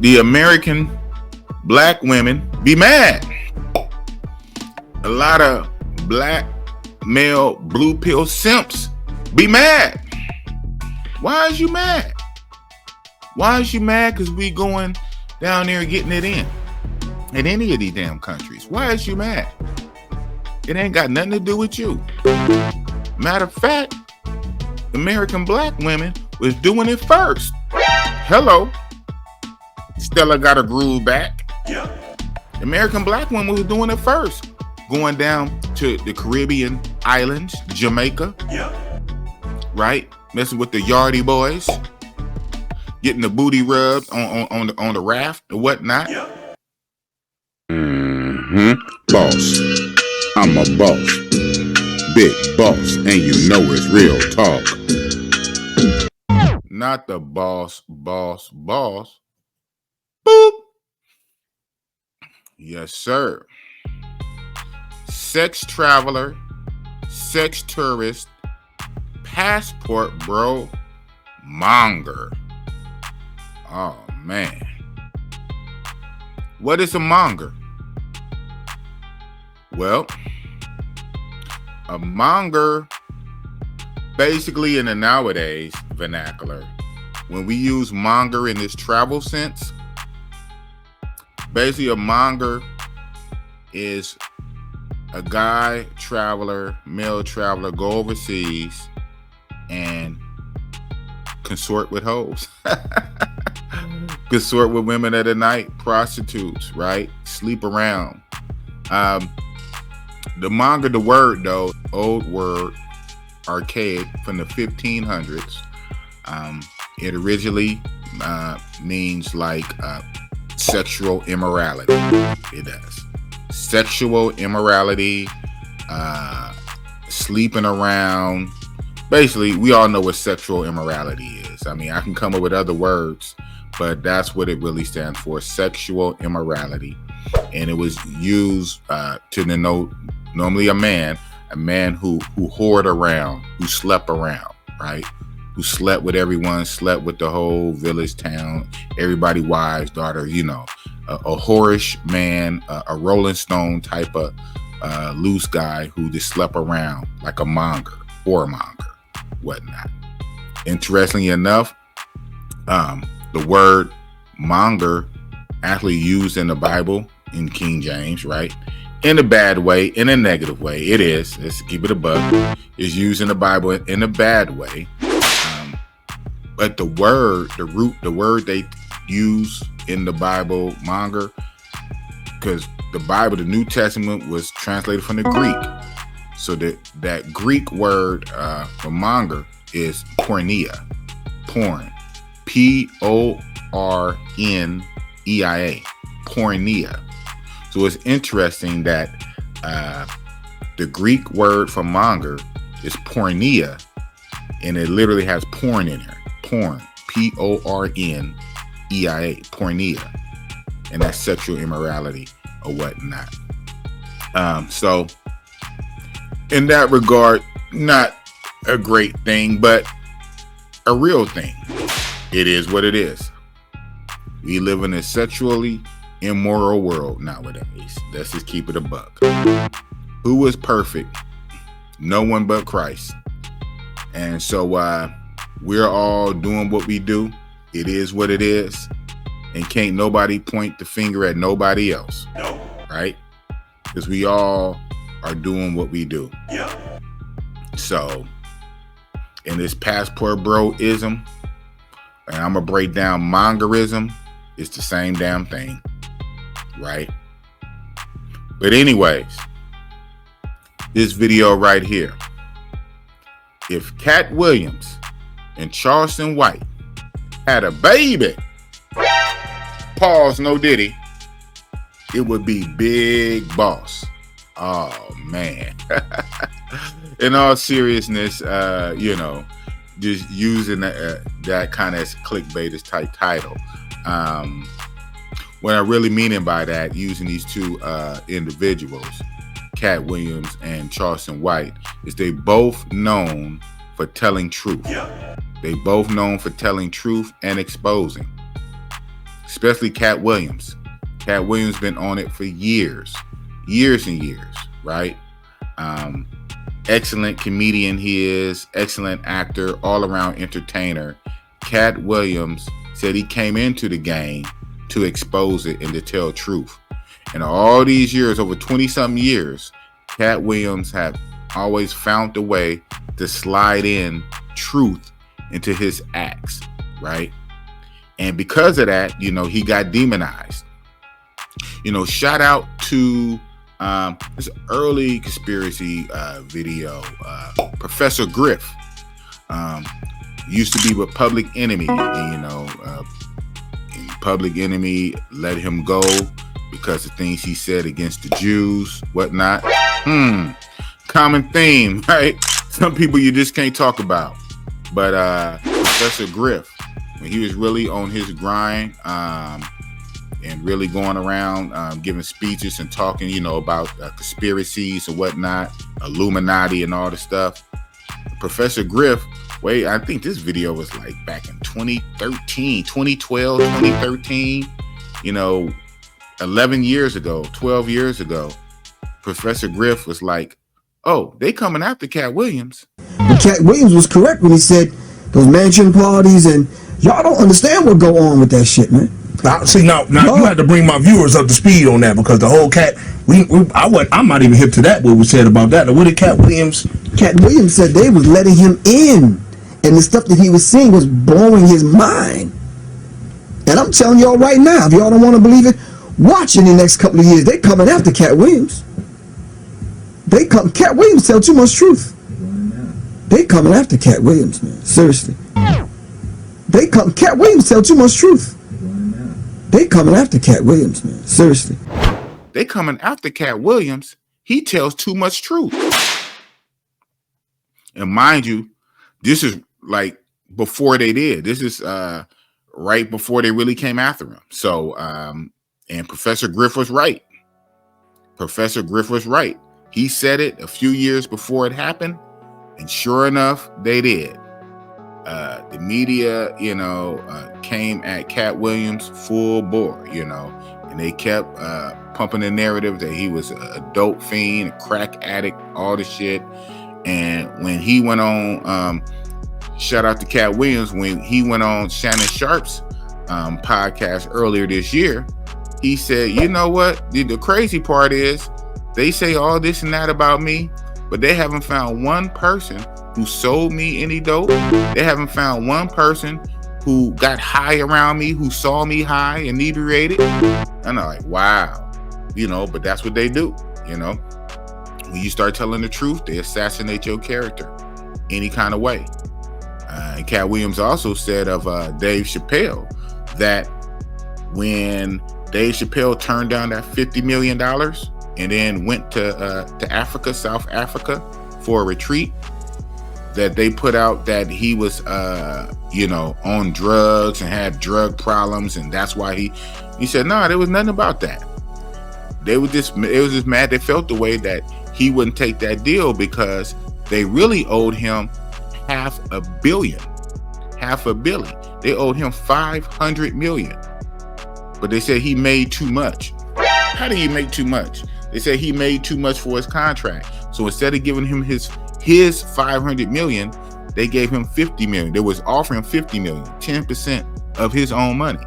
The American black women be mad. A lot of black male blue pill simps be mad. Why is you mad? Why is you mad? Because we going down there getting it in any of these damn countries. Why is you mad? It ain't got nothing to do with you. Matter of fact, American black women was doing it first. Hello. Stella got a groove back. Yeah. American black women was doing it first. Going down to the Caribbean islands, Jamaica. Yeah. Right? Messing with the yardie boys. Getting the booty rubbed on the raft or whatnot. Yeah. Boss. I'm a boss. Big boss. And you know it's real talk. Not the boss. Boop. Yes, sir. Sex traveler, sex tourist, passport bro, monger. Oh, man. What is a monger? Well, a monger, basically in the nowadays vernacular, when we use monger in this travel sense, basically a monger is a guy traveler, male traveler, go overseas and consort with hoes. Consort with women of the night, prostitutes, right? Sleep around. The monger, the word though, old word, archaic, from the 1500s. It originally means like sexual immorality. It does. Sexual immorality, sleeping around. Basically, we all know what sexual immorality is. I mean, I can come up with other words, but that's what it really stands for, sexual immorality. And it was used to denote normally a man who whored around, who slept around, right? Who slept with everyone, slept with the whole village, town, everybody, wives, daughter, you know, a whorish man, a Rolling Stone type of loose guy who just slept around like a monger, whoremonger, whatnot. Interestingly enough, the word monger actually used in the Bible in King James, right? In a bad way, in a negative way. It is. Let's keep it a buck. It's used in the Bible in a bad way. But the word, the root, the word they use in the Bible, monger, because the Bible, the New Testament, was translated from the Greek. So that Greek word for monger is porneia, porn, Porneia, porneia. So it's interesting that the Greek word for monger is porneia, and it literally has porn in there. Porn, Porneia, porneia, and that's sexual immorality or whatnot. So in that regard, not a great thing, but a real thing. It is what it is. We live in a sexually immoral world nowadays. Let's just keep it a buck. Who is perfect? No one but Christ. And so we're all doing what we do. It is what it is. And can't nobody point the finger at nobody else. No. Right? Because we all are doing what we do. Yeah. So, in this passport bro-ism, and I'm going to break down mongerism, it's the same damn thing. Right? But anyways, this video right here. If Katt Williams and Charleston White had a baby, pause, no Diddy, it would be Big Boss. Oh, man. In all seriousness, just using that kind of clickbait type title. What I'm really meaning by that, using these two individuals, Katt Williams and Charleston White, is they both known for telling truth. Yeah. They both known for telling truth and exposing. especially Katt Williams. Katt Williams been on it for years and years, right? Excellent comedian he is, excellent actor, all around entertainer. Katt Williams said he came into the game to expose it and to tell truth. And all these years, over 20-something years, Katt Williams had always found a way to slide in truth into his acts, right? And because of that, you know, he got demonized. You know, shout out to this early conspiracy video. Professor Griff used to be with Public Enemy, and, you know, Public Enemy let him go because of things he said against the Jews, whatnot. Common theme, right? Some people you just can't talk about. But Professor Griff, when he was really on his grind and really going around giving speeches and talking, you know, about conspiracies and whatnot, Illuminati and all the stuff. Professor Griff, I think this video was like back in 2013, 2012, 2013, you know, 11 years ago, 12 years ago. Professor Griff was like, oh, they coming after Katt Williams. But Katt Williams was correct when he said those mansion parties, and y'all don't understand what go on with that shit, man. See, now you have to bring my viewers up to speed on that, because the whole Katt, I'm not even hip to that, what was said about that. What did Katt Williams? Katt Williams said they was letting him in, and the stuff that he was seeing was blowing his mind. And I'm telling y'all right now, if y'all don't want to believe it, watch in the next couple of years, they coming after Katt Williams. Katt Williams tell too much truth. They coming after Katt Williams, man. Seriously. Katt Williams tell too much truth. They coming after Katt Williams, man. Seriously. They coming after Katt Williams. He tells too much truth. And mind you, this is like before they did. This is right before they really came after him. So, and Professor Griff was right. Professor Griff was right. He said it a few years before it happened. And sure enough, they did. The media, you know, came at Katt Williams full bore, you know, and they kept pumping the narrative that he was a dope fiend, a crack addict, all the shit. And when he went on, shout out to Katt Williams, when he went on Shannon Sharp's podcast earlier this year, he said, you know what? The crazy part is they say all this and that about me, but they haven't found one person who sold me any dope. They haven't found one person who got high around me, who saw me high, inebriated. And I'm like, wow, you know, but that's what they do, you know. When you start telling the truth, they assassinate your character any kind of way. And Katt Williams also said of Dave Chappelle that when Dave Chappelle turned down that $50 million and then went to Africa, South Africa, for a retreat, that they put out that he was, you know, on drugs and had drug problems, and that's why he said, no, there was nothing about that. It was just mad. They felt the way that he wouldn't take that deal because they really owed him $500 million. They owed him $500 million, but they said he made too much. How did he make too much? They said he made too much for his contract. So instead of giving him his $500 million, they gave him $50 million. They was offering $50 million, 10% of his own money.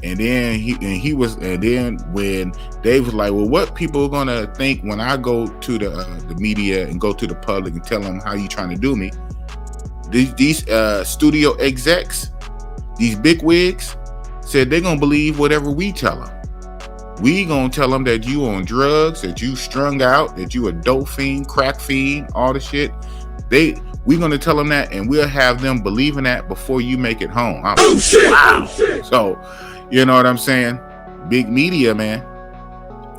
And then when Dave was like, well, what people are gonna think when I go to the media and go to the public and tell them how you trying to do me? These studio execs, these bigwigs, said they're gonna believe whatever we tell them. We gonna tell them that you on drugs, that you strung out, that you a dope fiend, crack fiend, all the shit. We gonna tell them that, and we'll have them believing that before you make it home. Wow. Oh, shit. So, you know what I'm saying? Big media, man.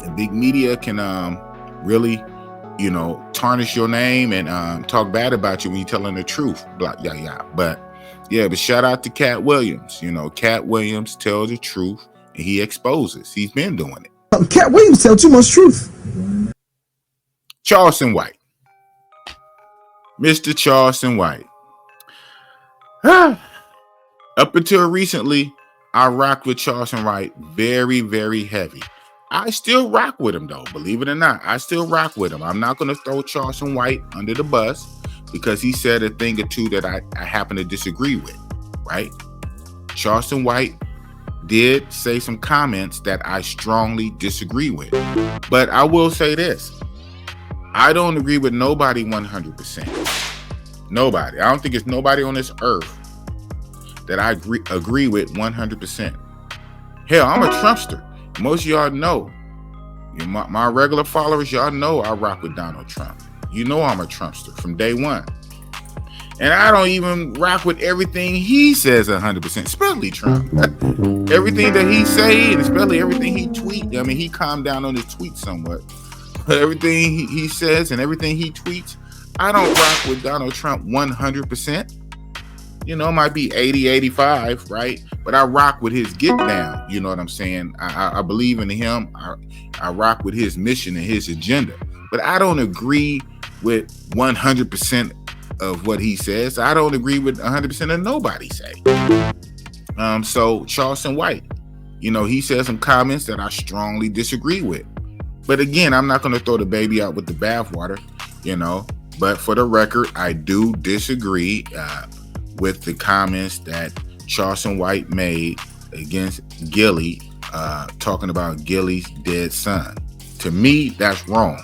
And big media can really, you know, tarnish your name and talk bad about you when you're telling the truth. Blah, yeah. But shout out to Katt Williams. You know, Katt Williams tells the truth. And he exposes. He's been doing it. Katt Williams tell too much truth. Charleston White. Mr. Charleston White. Up until recently, I rocked with Charleston White very, very heavy. I still rock with him though, believe it or not. I still rock with him. I'm not going to throw Charleston White under the bus because he said a thing or two that I happen to disagree with, right? Charleston White did say some comments that I strongly disagree with. But I will say this. I don't agree with nobody 100%. Nobody. I don't think it's nobody on this earth that I agree with 100%. Hell, I'm a Trumpster. Most of y'all know. My regular followers, y'all know I rock with Donald Trump. You know I'm a Trumpster from day one. And I don't even rock with everything he says 100%, especially Trump. Everything that he say, and especially everything he tweet. I mean, he calmed down on his tweets somewhat. But everything he says and everything he tweets, I don't rock with Donald Trump 100%. You know, it might be 80, 85, right? But I rock with his get down. You know what I'm saying? I believe in him. I rock with his mission and his agenda. But I don't agree with 100% of what he says. I don't agree with 100% of nobody say. So Charleston White, you know, he said some comments that I strongly disagree with. But again, I'm not going to throw the baby out with the bathwater, you know. But for the record, I do disagree with the comments that Charleston White made against Gilly, talking about Gilly's dead son. To me, that's wrong.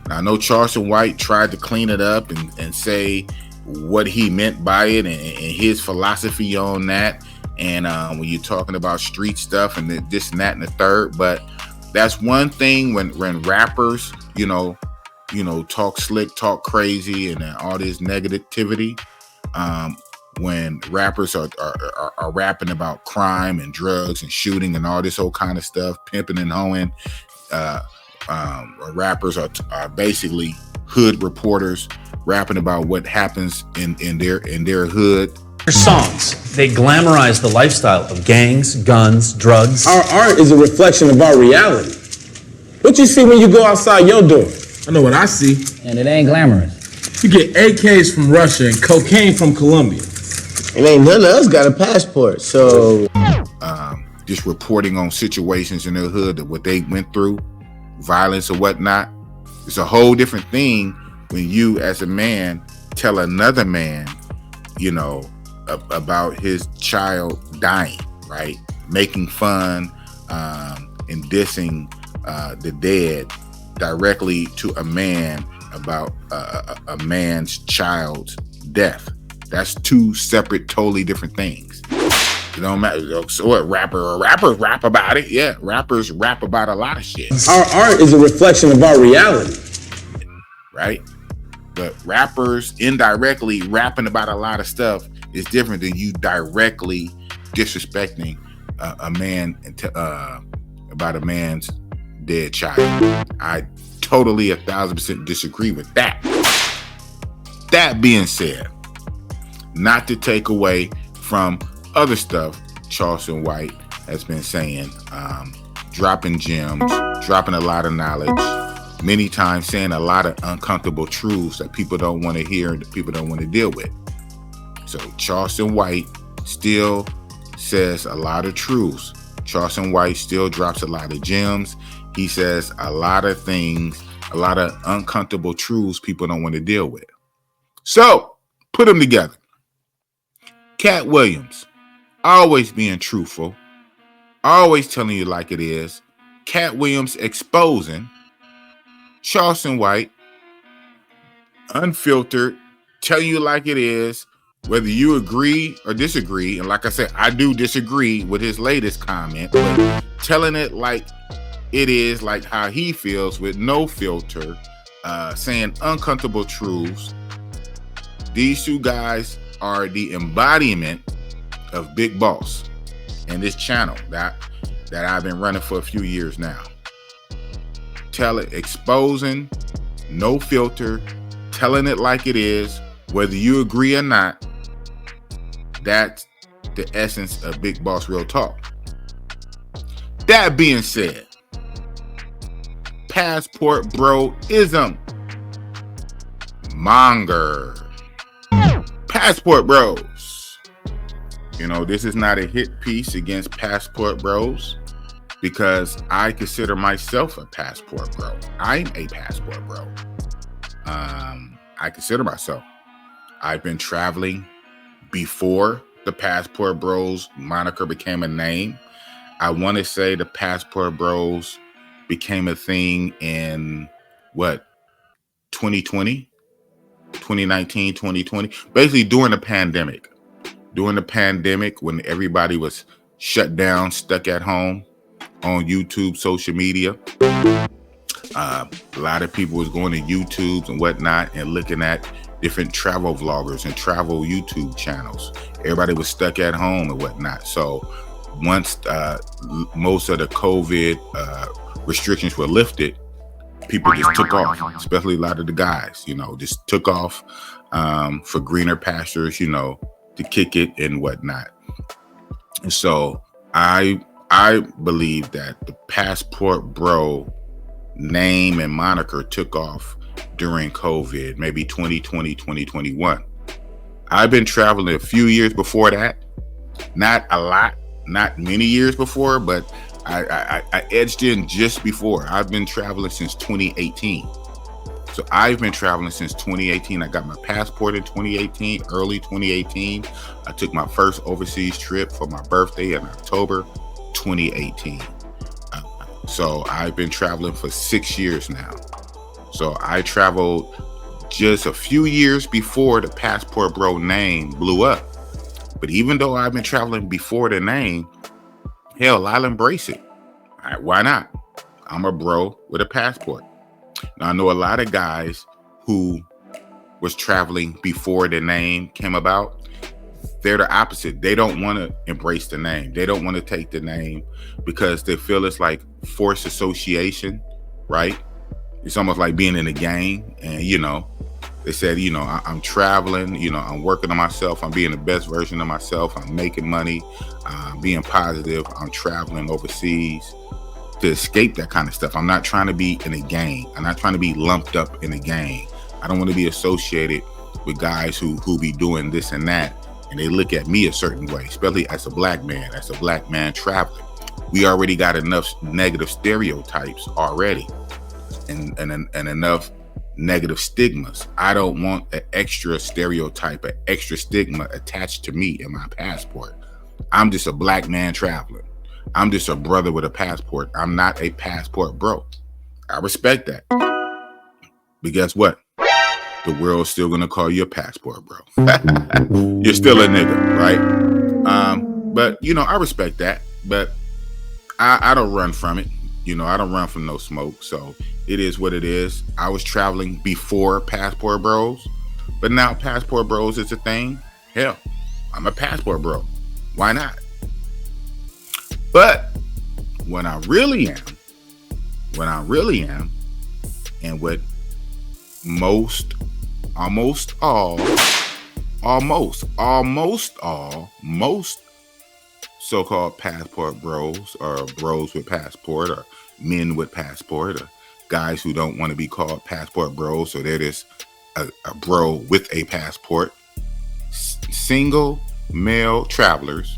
Now, I know Charleston White tried to clean it up and say what he meant by it and his philosophy on that. And when you're talking about street stuff and this and that and the third, but that's one thing when rappers, you know, talk slick, talk crazy, and all this negativity. When rappers are rapping about crime and drugs and shooting and all this whole kind of stuff, pimping and hoeing, rappers are basically hood reporters rapping about what happens in their hood. Songs, they glamorize the lifestyle of gangs, guns, drugs. Our art is a reflection of our reality. What you see when you go outside your door? I know what I see. And it ain't glamorous. You get AKs from Russia and cocaine from Colombia. And ain't none of us got a passport, so... Just reporting on situations in their hood, that what they went through, violence or whatnot. It's a whole different thing when you, as a man, tell another man, you know, about his child dying, right? Making fun and dissing the dead directly to a man about a man's child's death. That's two separate, totally different things. It don't matter. So what? Rappers rap about it. Yeah, rappers rap about a lot of shit. Our art is a reflection of our reality. Right? But rappers indirectly rapping about a lot of stuff is different than you directly disrespecting a man about a man's dead child. I totally 1,000% disagree with that. That being said, not to take away from other stuff Charleston White has been saying, dropping gems, dropping a lot of knowledge, many times saying a lot of uncomfortable truths that people don't want to hear and that people don't want to deal with. So Charleston White still says a lot of truths. Charleston White still drops a lot of gems. He says a lot of things, a lot of uncomfortable truths people don't want to deal with. So put them together. Katt Williams, always being truthful, always telling you like it is. Katt Williams exposing Charleston White, unfiltered, telling you like it is, whether you agree or disagree. And like I said, I do disagree with his latest comment, but telling it like it is, like how he feels, with no filter, saying uncomfortable truths. These two guys are the embodiment of Big Boss and this channel that I've been running for a few years now. Exposing, no filter, telling it like it is, whether you agree or not. That's the essence of Big Boss Real Talk. That being said, passport bro-ism. Monger. Passport bros. You know, this is not a hit piece against passport bros because I consider myself a passport bro. I'm a passport bro. I consider myself. I've been traveling before the Passport Bros moniker became a name. I want to say the Passport Bros became a thing in 2020, 2019, 2020, basically during the pandemic. During the pandemic, when everybody was shut down, stuck at home on YouTube, social media, a lot of people was going to YouTube and whatnot and looking at different travel vloggers and travel YouTube channels. Everybody was stuck at home and whatnot. So once most of the COVID restrictions were lifted, people just took off, especially a lot of the guys, you know, just took off for greener pastures, you know, to kick it and whatnot. And so I believe that the Passport Bro name and moniker took off during COVID, maybe 2020, 2021. I've been traveling a few years before that. Not a lot, not many years before, but I edged in just before. I've been traveling since 2018. So I've been traveling since 2018. I got my passport in 2018, early 2018. I took my first overseas trip for my birthday in October 2018. So I've been traveling for 6 years now. So I traveled just a few years before the Passport Bro name blew up. But even though I've been traveling before the name, hell, I'll embrace it. All right, why not? I'm a bro with a passport. Now, I know a lot of guys who was traveling before the name came about. They're the opposite. They don't want to embrace the name. They don't want to take the name because they feel it's like forced association, right? It's almost like being in a gang. And, you know, they said, you know, I'm traveling, you know, I'm working on myself. I'm being the best version of myself. I'm making money, being positive. I'm traveling overseas to escape that kind of stuff. I'm not trying to be in a gang. I'm not trying to be lumped up in a gang. I don't want to be associated with guys who be doing this and that. And they look at me a certain way, especially as a black man traveling. We already got enough negative stereotypes already and enough negative stigmas. I don't want an extra stereotype, an extra stigma attached to me in my passport. I'm just a black man traveling. I'm just a brother with a passport. I'm not a passport bro. I respect that. But guess what? The world's still gonna call you a passport bro. You're still a nigga, right? But you know, I respect that. But I don't run from it. You know, I don't run from no smoke. So it is what it is. I was traveling before Passport Bros, but now Passport Bros is a thing. Hell, I'm a passport bro. Why not? But when I really am, and what most all so-called passport bros or bros with passport or men with passport or guys who don't want to be called passport bros, so they're just a bro with a passport, single male travelers,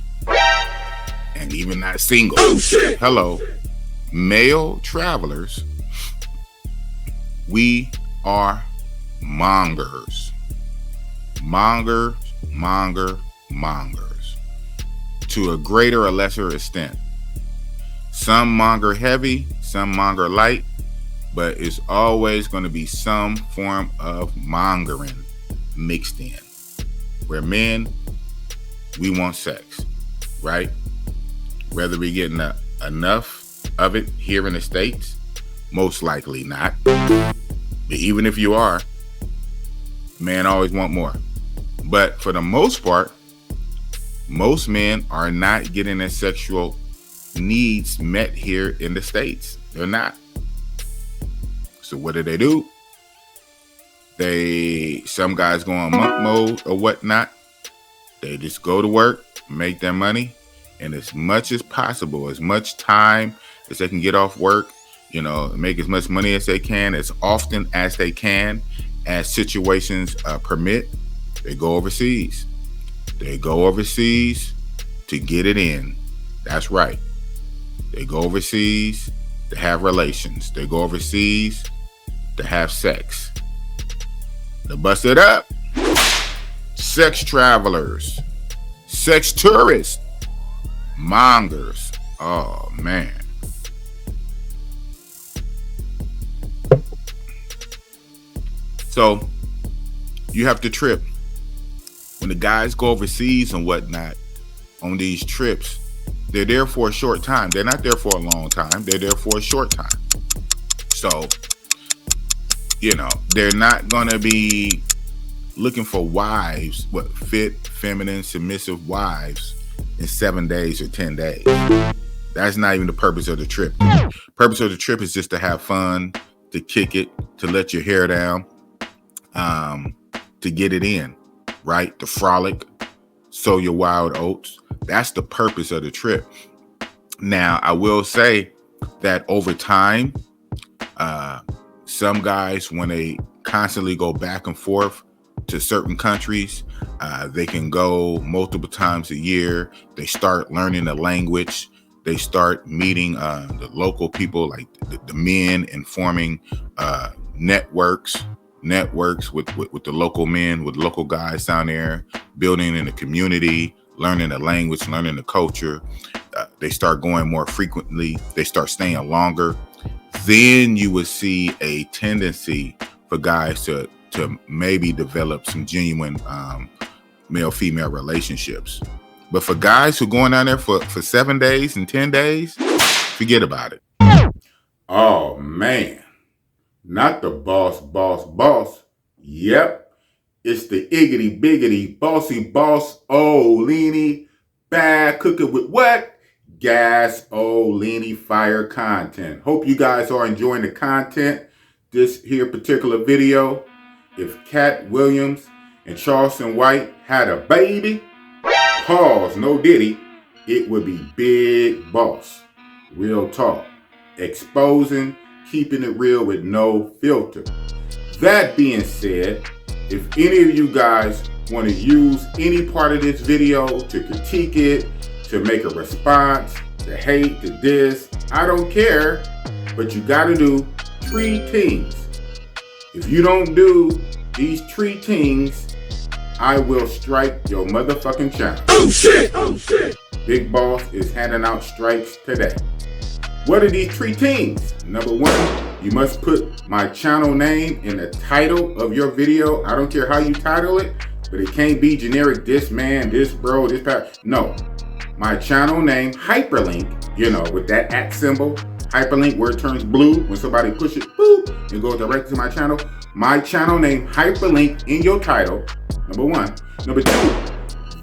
and even not single, male travelers, we are mongers. Mongers. To a greater or lesser extent. Some monger heavy, some monger light, but it's always going to be some form of mongering mixed in. We're men, we want sex, right? Whether we're getting enough of it here in the States, most likely not. But even if you are, men always want more. But for the most part, most men are not getting their sexual needs met here in the States. They're not. So what do? Some guys go on monk mode or whatnot. They just go to work, make their money, and as much as possible, as much time as they can get off work, you know, make as much money as they can, as often as they can, as situations permit, they go overseas. They go overseas to get it in. That's right. They go overseas to have relations. They go overseas to have sex. To bust it up. Sex travelers. Sex tourists. Mongers. Oh, man. So, you have to trip. When the guys go overseas and whatnot on these trips, they're there for a short time. They're not there for a long time. They're there for a short time. So, you know, they're not going to be looking for wives, fit, feminine, submissive wives in 7 days or 10 days. That's not even the purpose of the trip. Purpose of the trip is just to have fun, to kick it, to let your hair down, to get it in, right? To frolic, sow your wild oats. That's the purpose of the trip. Now, I will say that over time, some guys, when they constantly go back and forth to certain countries, they can go multiple times a year. They start learning the language. They start meeting the local people, like the men, and forming networks with the local men, with local guys down there, building in the community, learning the language, learning the culture. They start going more frequently. They start staying longer. Then you would see a tendency for guys to maybe develop some genuine male-female relationships. But for guys who are going down there for 7 days and 10 days, forget about it. Oh, man. Not the boss. Yep. It's the Iggitty, Biggitty, Bossy Boss, Leeny, bad cooking with what? Gas-0-Leeny Fire content. Hope you guys are enjoying the content. This here particular video, if Katt Williams and Charleston White had a baby, pause, no Diddy, it would be Big Boss. Real talk. Exposing, keeping it real with no filter. That being said, if any of you guys want to use any part of this video to critique it, to make a response, to hate, to diss, I don't care, but you got to do 3 things. If you don't do these 3 things, I will strike your motherfucking channel. Oh shit! Big Boss is handing out strikes today. What are these 3 things? Number 1, you must put my channel name in the title of your video. I don't care how you title it, but it can't be generic, this man, this bro, this part. No. My channel name, hyperlink, you know, with that @ symbol, hyperlink where it turns blue when somebody push it, boop, and goes directly to my channel. My channel name, hyperlink in your title, number 1. Number 2,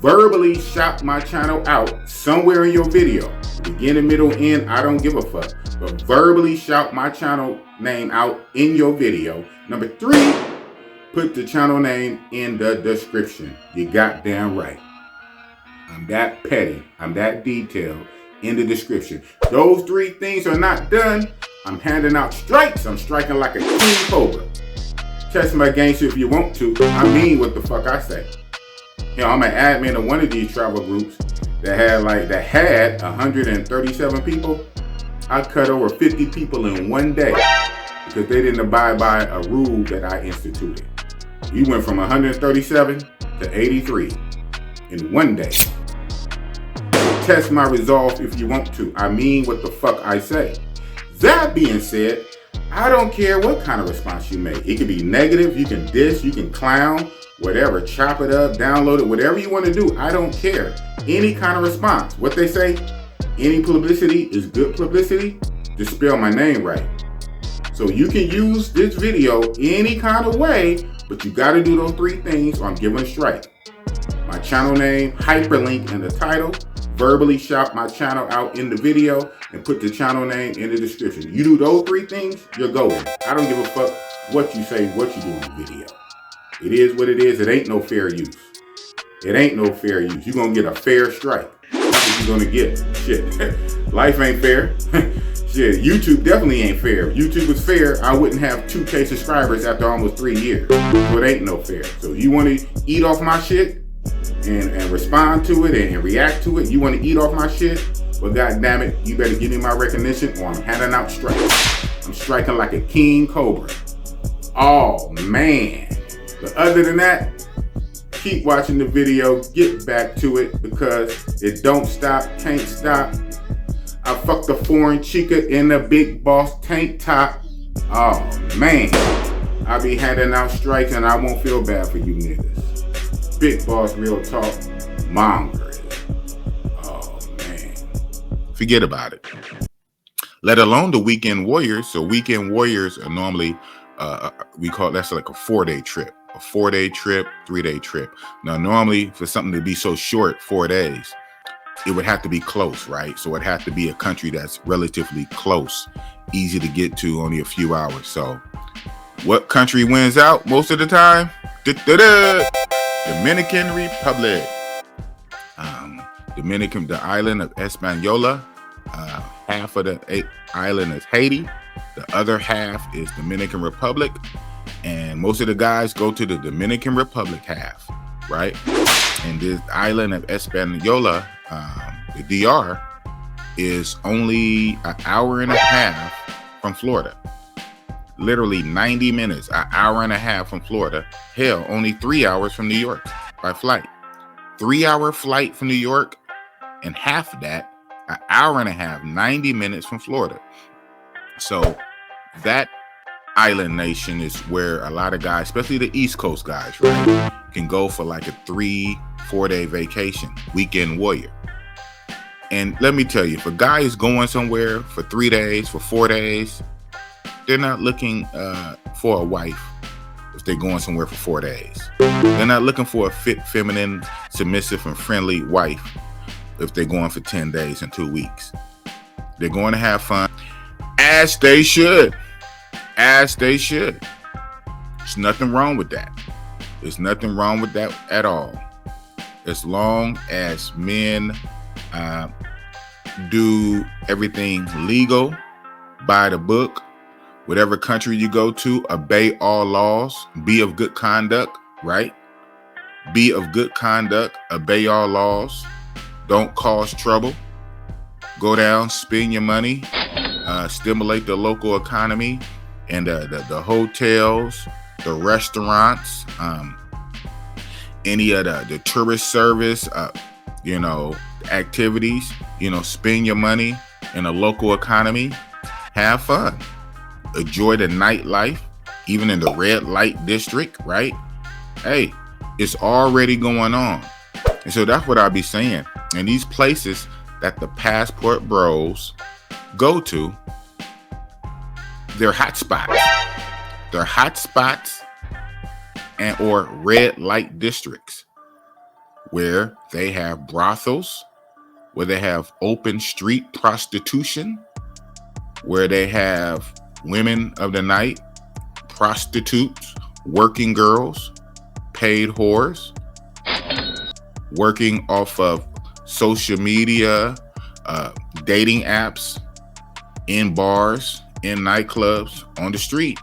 verbally shout my channel out somewhere in your video. Beginning, middle, end, I don't give a fuck. But verbally shout my channel name out in your video. Number 3, put the channel name in the description. You goddamn right. I'm that petty. I'm that detailed in the description. Those 3 things are not done. I'm handing out strikes. I'm striking like a king cobra. Test my gangster if you want to. I mean what the fuck I say. You know, I'm an admin of one of these travel groups that had 137 people. I cut over 50 people in one day because they didn't abide by a rule that I instituted. We went from 137 to 83 in one day. Test my resolve if you want to. I mean what the fuck I say. That being said, I don't care what kind of response you make. It could be negative, you can diss, you can clown, whatever, chop it up, download it, whatever you want to do. I don't care. Any kind of response. What they say, any publicity is good publicity. Just spell my name right. So you can use this video any kind of way, but you got to do those 3 things or I'm giving a strike. My channel name, hyperlink in the title, verbally shout my channel out in the video, and put the channel name in the description. You do those 3 things, you're going. I don't give a fuck what you say, what you do in the video. It is what it is. It ain't no fair use. It ain't no fair use. You're going to get a fair strike. That's what you're going to get. Shit. Life ain't fair. Shit. YouTube definitely ain't fair. If YouTube was fair, I wouldn't have 2K subscribers after almost 3 years. So it ain't no fair. So if you want to eat off my shit, and respond to it and react to it. You want to eat off my shit? Well, God damn it, you better give me my recognition or I'm handing out strikes. I'm striking like a king cobra. Oh, man. But other than that, keep watching the video. Get back to it because it don't stop, can't stop. I fucked a foreign chica in a big boss tank top. Oh, man. I be handing out strikes and I won't feel bad for you niggas. Big boss, real talk. Mongers. Oh, man. Forget about it. Let alone the weekend warriors. So weekend warriors are normally, we call that's like a 4-day trip. A 4-day trip, 3-day trip. Now, normally for something to be so short, 4 days, it would have to be close, right? So it has to be a country that's relatively close, easy to get to, only a few hours. So what country wins out most of the time? Dominican Republic. The island of Hispaniola. Half of the island is Haiti. The other half is Dominican Republic. And most of the guys go to the Dominican Republic half, right? And this island of Hispaniola, the DR, is only an hour and a half from Florida. Literally 90 minutes, an hour and a half from Florida. Hell, only 3 hours from New York by flight. 3-hour flight from New York, and half of that, an hour and a half, 90 minutes from Florida. So that island nation is where a lot of guys, especially the East Coast guys, right, can go for like a 3-4 day vacation, weekend warrior. And let me tell you, if a guy is going somewhere for 3 days, for 4 days, they're not looking for a wife if they're going somewhere for 4 days. They're not looking for a fit, feminine, submissive, and friendly wife if they're going for 10 days and 2 weeks. They're going to have fun, as they should. As they should. There's nothing wrong with that. There's nothing wrong with that at all. As long as men do everything legal, by the book, whatever country you go to, obey all laws, be of good conduct, right? Be of good conduct, obey all laws, don't cause trouble, go down, spend your money, stimulate the local economy, and the hotels, the restaurants, any of the tourist service, activities, spend your money in a local economy, have fun, enjoy the nightlife, even in the red light district, right? Hey, it's already going on. And so that's what I'll be saying. And these places that the passport bros go to, they're hot spots. They're hot spots and or red light districts where they have brothels, where they have open street prostitution, where they have women of the night, prostitutes, working girls, paid whores, working off of social media, dating apps, in bars, in nightclubs, on the street,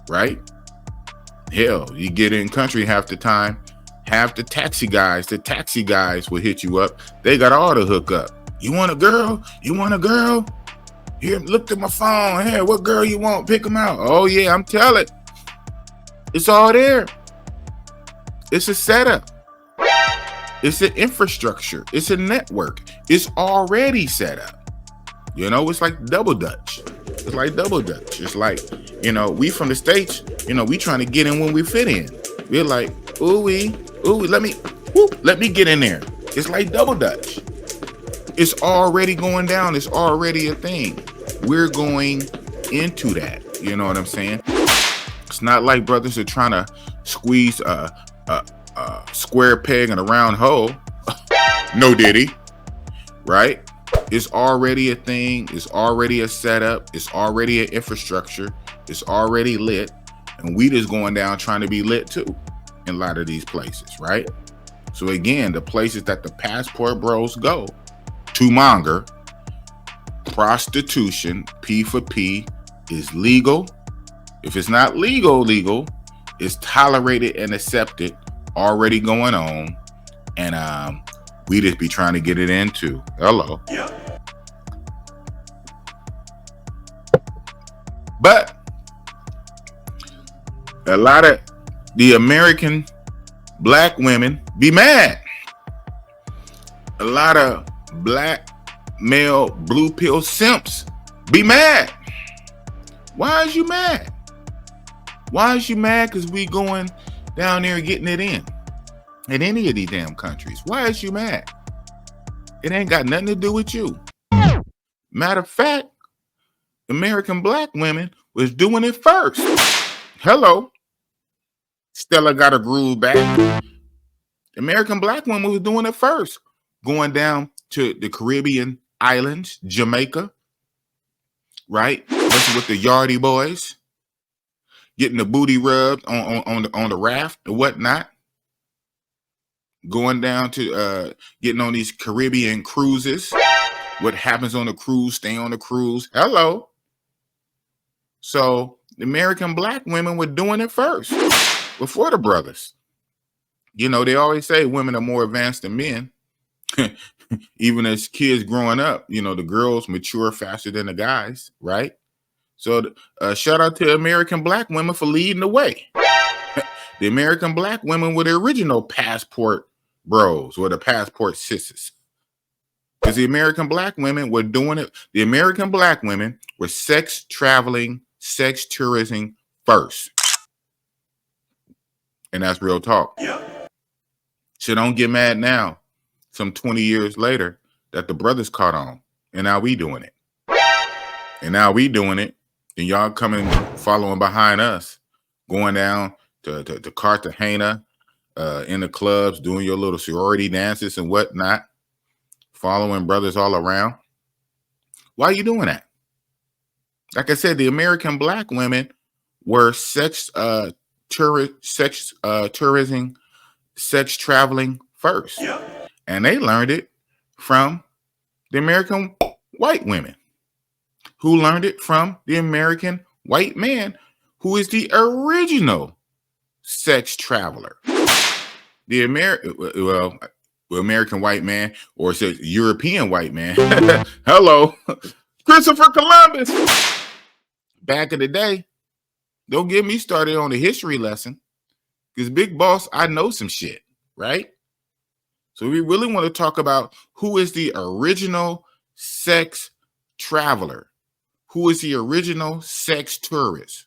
right? Hell, you get in country half the time, half the taxi guys will hit you up. They got all the hookup. You want a girl? You want a girl? Here, look at my phone. Hey, what girl you want? Pick them out. Oh yeah, I'm telling. It's all there. It's a setup. It's an infrastructure. It's a network. It's already set up. It's like double dutch. It's like double dutch. It's like, we from the States, we trying to get in when we fit in. We're like, ooh, let me get in there. It's like double dutch. It's already going down. It's already a thing. We're going into that. You know what I'm saying? It's not like brothers are trying to squeeze a square peg in a round hole. No Diddy, right? It's already a thing. It's already a setup. It's already an infrastructure. It's already lit. And we just going down trying to be lit too in a lot of these places, right? So again, the places that the passport bros go to monger, prostitution, P4P, is legal. If it's not legal, it's tolerated and accepted, already going on. And we just be trying to get it into. Hello. But a lot of the American black women be mad. A lot of black male blue pill simps be mad. Why is you mad? Why is you mad? Because we going down there getting it in any of these damn countries. Why is you mad? It ain't got nothing to do with you. Matter of fact, American black women was doing it first. Hello. Stella got a groove back. American black women was doing it first. Going down to the Caribbean islands, Jamaica, right? Messing with the Yardie boys, getting the booty rubbed on the raft and whatnot. Going down to getting on these Caribbean cruises. What happens on the cruise, stay on the cruise. Hello. So the American black women were doing it first before the brothers. You know, they always say women are more advanced than men. Even as kids growing up, you know, the girls mature faster than the guys, right? So shout out to American black women for leading the way. The American black women were the original passport bros or the passport sisters. Because the American black women were doing it. The American black women were sex traveling, sex tourism first. And that's real talk. So don't get mad now, some 20 years later, that the brothers caught on. And now we doing it. And now we doing it. And y'all coming, following behind us, going down to Cartagena, in the clubs, doing your little sorority dances and whatnot, following brothers all around. Why are you doing that? Like I said, the American black women were sex tourism, sex traveling first. And they learned it from the American white women, who learned it from the American white man, who is the original sex traveler. The American white man, or say European white man. Hello, Christopher Columbus. Back in the day, don't get me started on the history lesson, because Big Boss, I know some shit, right? So we really want to talk about who is the original sex traveler, who is the original sex tourist,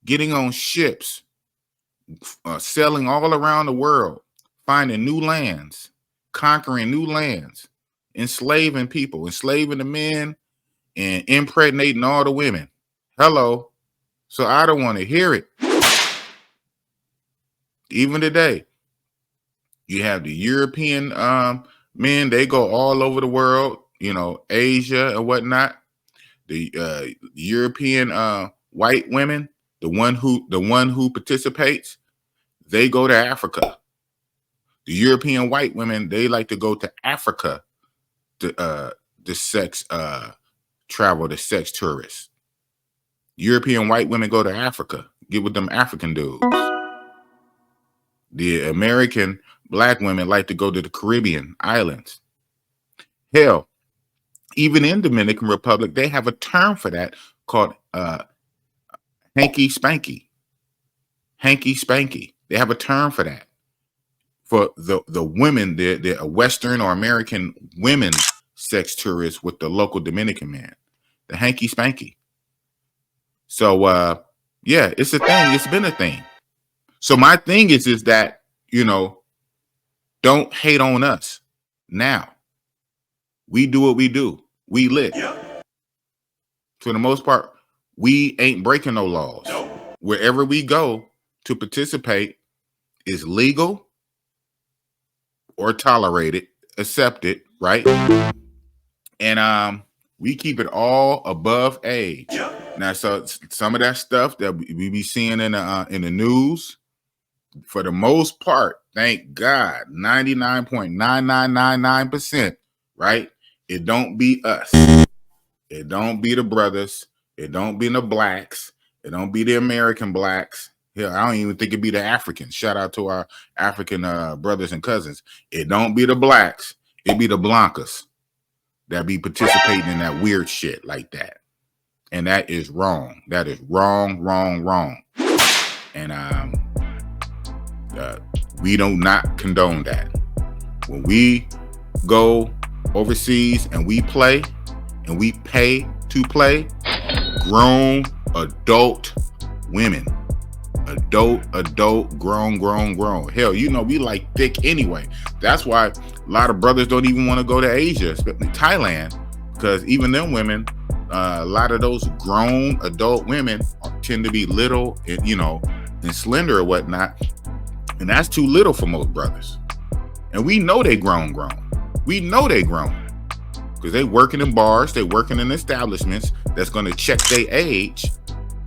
getting on ships, sailing all around the world, finding new lands, conquering new lands, enslaving people, enslaving the men, and impregnating all the women. Hello. So I don't want to hear it. Even today, you have the European men, they go all over the world, you know, Asia and whatnot. The European white women, the one who participates, they go to Africa. The European white women, they like to go to Africa to the sex travel, the sex tourists. European white women go to Africa, get with them African dudes. The American black women like to go to the Caribbean islands. Hell, even in Dominican Republic, they have a term for that called hanky spanky. Hanky spanky. They have a term for that. For the women, the Western or American women sex tourists with the local Dominican man. The hanky spanky. So yeah, it's a thing. It's been a thing. So my thing is that, you know, don't hate on us. Now, we do what we do. We lit. For the most part, we ain't breaking no laws. Wherever we go to participate is legal or tolerated, accepted, right? And we keep it all above age. Now, so some of that stuff that we be seeing in the news, for the most part, thank God, 99.9999%, right? It don't be us. It don't be the brothers. It don't be the blacks. It don't be the American blacks. Yeah, I don't even think it'd be the Africans. Shout out to our African brothers and cousins. It don't be the blacks. It be the Blancas that be participating in that weird shit like that. And that is wrong. That is wrong. And we do not condone that. When we go overseas and we play and we pay to play, grown adult women, adult grown. Hell, you know, we like thick anyway. That's why a lot of brothers don't even want to go to Asia, especially Thailand, because even them women, a lot of those grown adult women tend to be little and, you know, and slender or whatnot, and that's too little for most brothers. And we know they grown. We know they grown because they working in bars, they working in establishments that's going to check their age.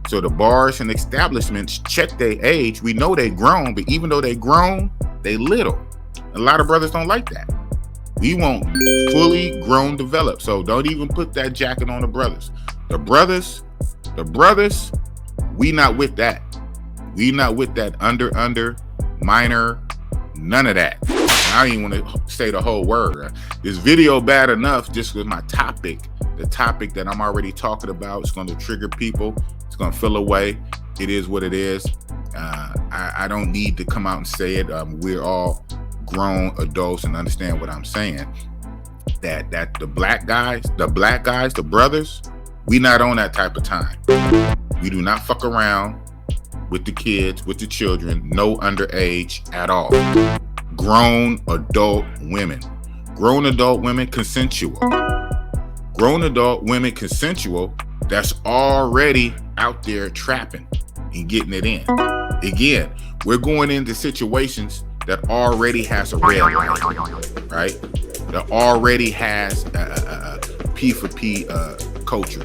So the bars and establishments check their age. We know they grown, but even though they grown, they little. A lot of brothers don't like that. We want fully grown developed. So don't even put that jacket on the brothers. The brothers, we not with that. We not with that under, minor, none of that. I don't even want to say the whole word. This video bad enough just with my topic, the topic that I'm already talking about. It's going to trigger people. It's going to feel away. It is what it is. I don't need to come out and say it. We're all grown adults and understand what I'm saying. That the black guys, the brothers, we not on that type of time. We do not fuck around with the kids, with the children, no underage at all. Grown adult women. Grown adult women consensual. Grown adult women consensual that's already out there trapping and getting it in. Again, we're going into situations that already has a red light, right? That already has a P4P culture.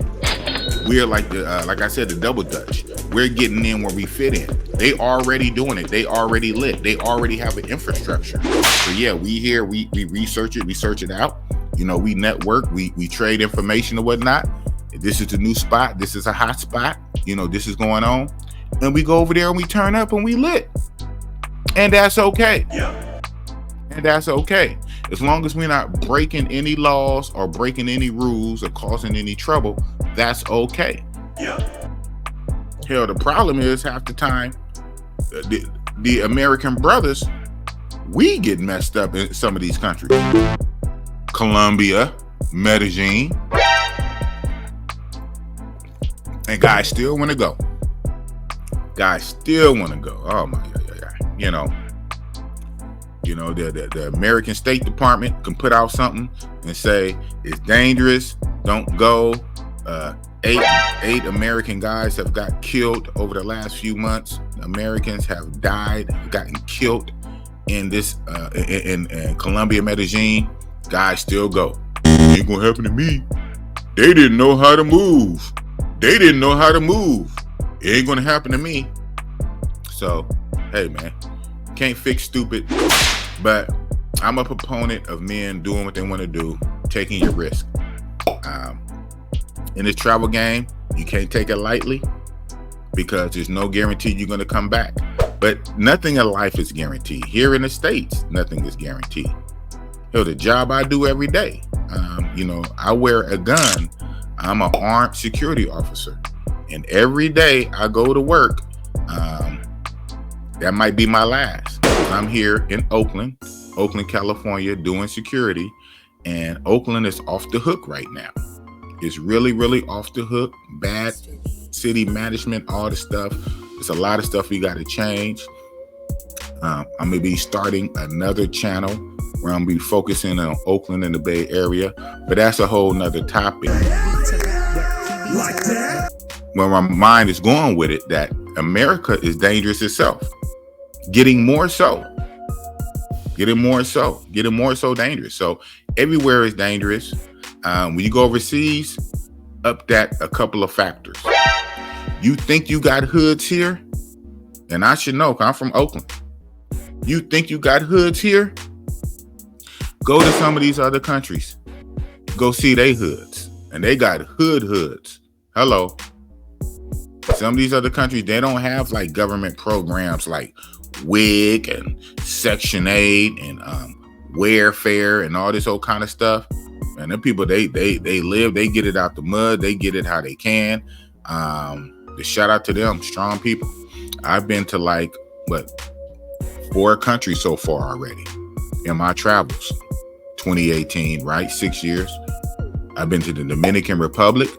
We're like like I said, the double Dutch. We're getting in where we fit in. They already doing it. They already lit. They already have an infrastructure. So yeah, we here, we research it, we search it out. You know, we network, we trade information and whatnot. This is the new spot. This is a hot spot. You know, this is going on. And we go over there and we turn up and we lit. And that's okay. Yeah. And that's okay. As long as we're not breaking any laws or breaking any rules or causing any trouble, that's okay. Yeah. Hell, the problem is half the time, the American brothers, we get messed up in some of these countries. Colombia, Medellin. And guys still want to go. Oh my God. You know, the American State Department can put out something and say it's dangerous, don't go. Eight American guys have got killed over the last few months. Americans have died, gotten killed in this in Colombia, Medellin. Guys still go. Ain't gonna happen to me. They didn't know how to move. It ain't gonna happen to me. So, hey man, can't fix stupid. But I'm a proponent of men doing what they want to do, taking your risk. In this travel game, you can't take it lightly because there's no guarantee you're going to come back. But nothing in life is guaranteed. Here in the States, nothing is guaranteed. Hell, the job I do every day, you know, I wear a gun. I'm an armed security officer. And every day I go to work, that might be my last. I'm here in Oakland, California, doing security. And Oakland is off the hook right now. It's really, really off the hook. Bad city management, all the stuff. There's a lot of stuff we got to change. I'm going to be starting another channel where I'm going to be focusing on Oakland and the Bay Area. But that's a whole nother topic. Where my mind is going with it, that America is dangerous itself. Getting more so dangerous. So everywhere is dangerous. When you go overseas, up that a couple of factors. You think you got hoods here? And I should know, 'cause I'm from Oakland. You think you got hoods here? Go to some of these other countries. Go see they hoods. And they got hoods. Hello. Some of these other countries, they don't have like government programs like WIG and Section 8 and Warefare and all this old kind of stuff. And them people, they live, they get it out the mud, they get it how they can. The shout out to them, strong people. I've been to like 4 countries so far already in my travels. 2018, right? 6 years. I've been to the Dominican Republic.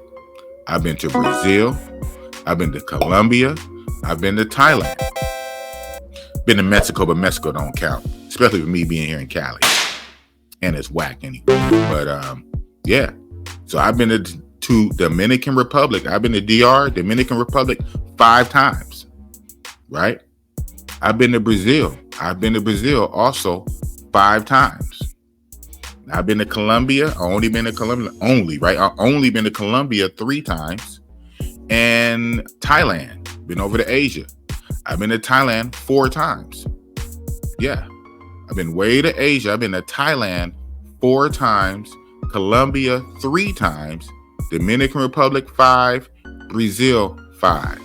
I've been to Brazil. I've been to Colombia. I've been to Thailand. Been to Mexico, but Mexico don't count, especially for me being here in Cali. And it's whack anyway. But yeah. So I've been to Dominican Republic. I've been to DR, Dominican Republic 5 times. Right? I've been to Brazil. I've been to Brazil also 5 times. I've been to Colombia. I only been to Colombia. I only been to Colombia 3 times. And Thailand. Been over to Asia. I've been to Thailand 4 times. Yeah. I've been way to Asia. I've been to Thailand 4 times. Colombia 3 times. Dominican Republic 5. Brazil 5.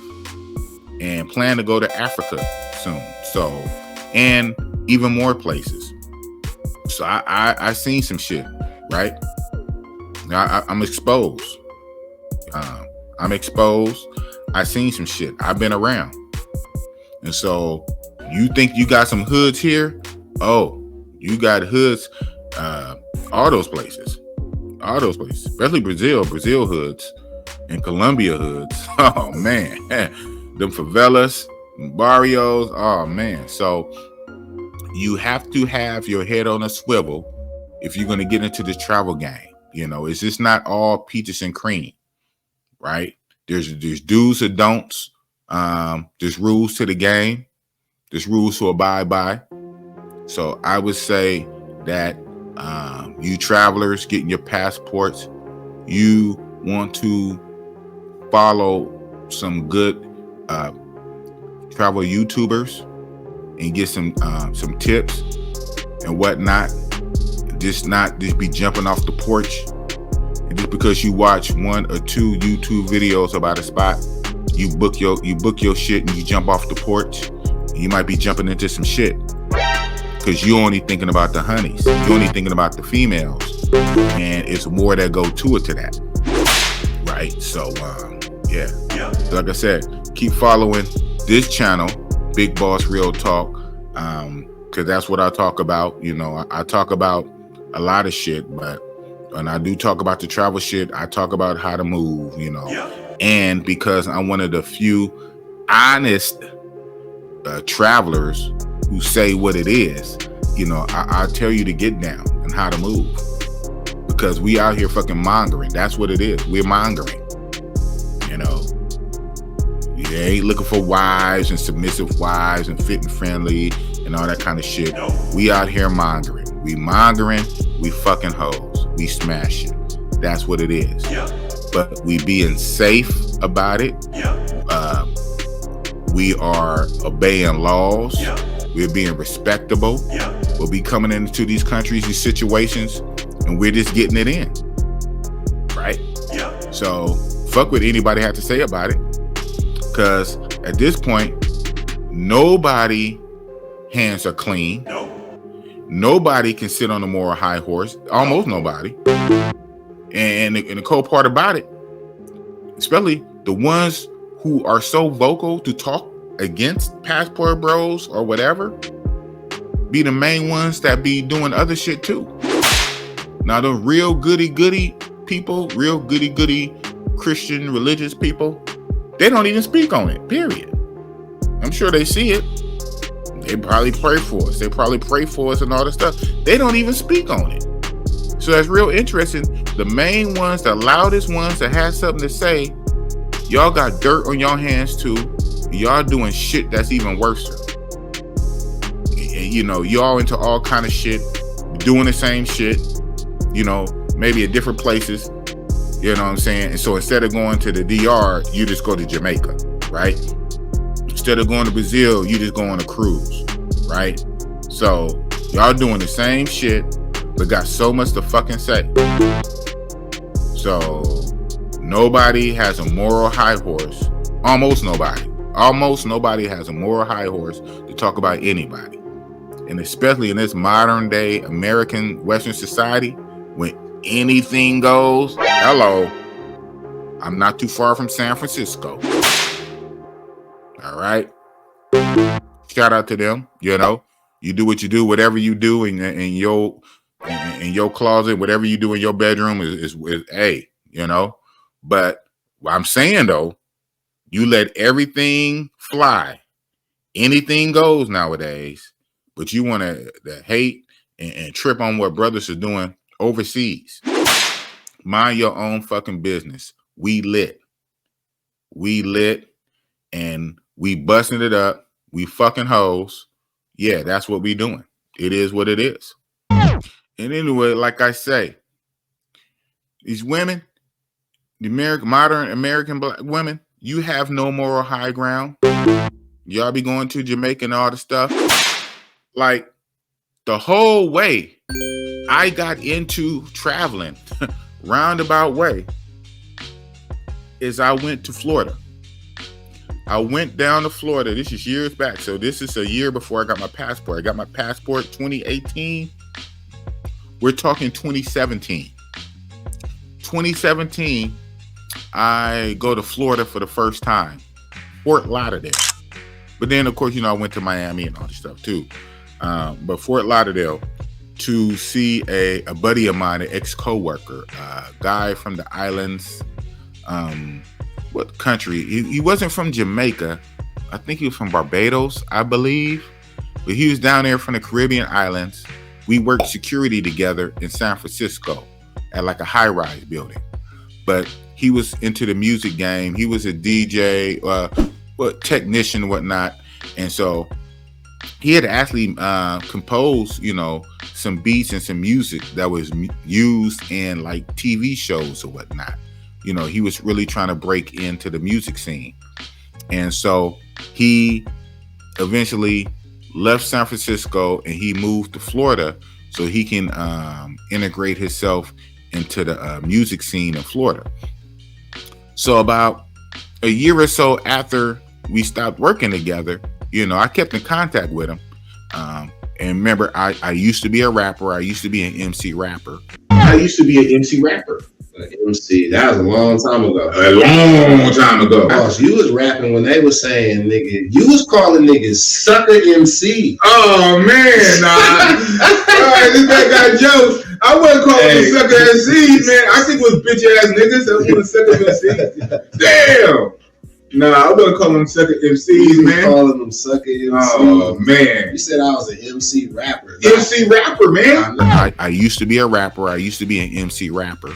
And plan to go to Africa soon. So, and even more places. So I seen some shit, right? I'm exposed. I'm exposed. I seen some shit. I've been around. And so you think you got some hoods here? Oh, you got hoods, all those places, especially Brazil hoods and Colombia hoods. Oh man, them favelas, barrios. Oh man. So you have to have your head on a swivel if you're going to get into this travel game. You know, it's just not all peaches and cream, right? There's do's and don'ts. There's rules to the game. There's rules to abide by. So I would say that you travelers getting your passports, you want to follow some good travel YouTubers and get some tips and whatnot. Just be jumping off the porch. And just because you watch 1 or 2 YouTube videos about a spot, you book your shit and you jump off the porch. You might be jumping into some shit because you only thinking about the honeys. You only thinking about the females, and it's more that go to that, right? So yeah. So like I said, keep following this channel, Big Boss Real Talk, because that's what I talk about. You know, I talk about a lot of shit, but when I do talk about the travel shit, I talk about how to move, you know. And because I'm one of the few honest travelers who say what it is, you know, I tell you to get down and how to move, because we out here fucking mongering. That's what it is. We're mongering, you know. You ain't looking for wives and submissive wives and fit and friendly and all that kind of shit. We out here mongering. We mongering. We fucking hoes. We smashing. That's what it is. But we being safe about it. We are obeying laws. We're being respectable. We'll be coming into these countries, these situations, and we're just getting it in. Right? So fuck what anybody had to say about it. Because at this point, nobody hands are clean. Nobody can sit on a moral high horse. Almost nobody. And the cool part about it, especially the ones who are so vocal to talk against passport bros or whatever, be the main ones that be doing other shit too. Now the real goody people, real goody Christian religious people, they don't even speak on it, period. I'm sure they see it. They probably pray for us. They probably pray for us and all that stuff. They don't even speak on it. So that's real interesting. The main ones, the loudest ones that have something to say, y'all got dirt on your hands too. Y'all doing shit that's even worse. You know, y'all into all kind of shit, doing the same shit, you know, maybe at different places. You know what I'm saying? And so instead of going to the DR, you just go to Jamaica, right? Instead of going to Brazil, you just go on a cruise, right? So y'all doing the same shit, but got so much to fucking say. So nobody has a moral high horse Almost nobody. Almost nobody has a moral high horse to talk about anybody. And especially in this modern day American Western society, when anything goes, hello, I'm not too far from San Francisco. All right. Shout out to them. You know, you do what you do, whatever you do in your closet, whatever you do in your bedroom is hey, you know. But what I'm saying though, you let everything fly. Anything goes nowadays, but you want to hate and trip on what brothers are doing overseas. Mind your own fucking business. We lit, and we busting it up. We fucking hoes. Yeah, that's what we doing. It is what it is. And anyway, like I say, these women, the modern American black women, you have no moral high ground. Y'all be going to Jamaica and all the stuff. Like, the whole way I got into traveling, roundabout way, is I went to Florida. I went down to Florida. This is years back. So this is a year before I got my passport. I got my passport 2018. We're talking 2017. 2017, I go to Florida for the first time. Fort Lauderdale. But then, of course, you know, I went to Miami and all this stuff too. But Fort Lauderdale to see a buddy of mine, an ex-coworker, a guy from the islands. What country? He wasn't from Jamaica. I think he was from Barbados, I believe. But he was down there from the Caribbean islands. We worked security together in San Francisco at like a high-rise building. But he was into the music game. He was a DJ, technician, whatnot. And so he had actually composed, you know, some beats and some music that was used in like TV shows or whatnot. You know, he was really trying to break into the music scene. And so he eventually left San Francisco and he moved to Florida so he can integrate himself into the music scene in Florida. So about a year or so after we stopped working together, you know, I kept in contact with him. And remember, I used to be a rapper. I used to be an MC rapper. MC, that was a long time ago. Boss, you was rapping when they was saying, nigga, you was calling niggas sucker MC. Oh man, this guy got jokes. I wasn't calling them sucker MCs, man. I think it was bitch ass niggas that want to sucker MCs. Damn. Nah, I wasn't calling them sucker MCs, man. Calling them sucker MCs. Oh man. You said I was an MC rapper. MC rapper, man. I used to be a rapper. I used to be an MC rapper.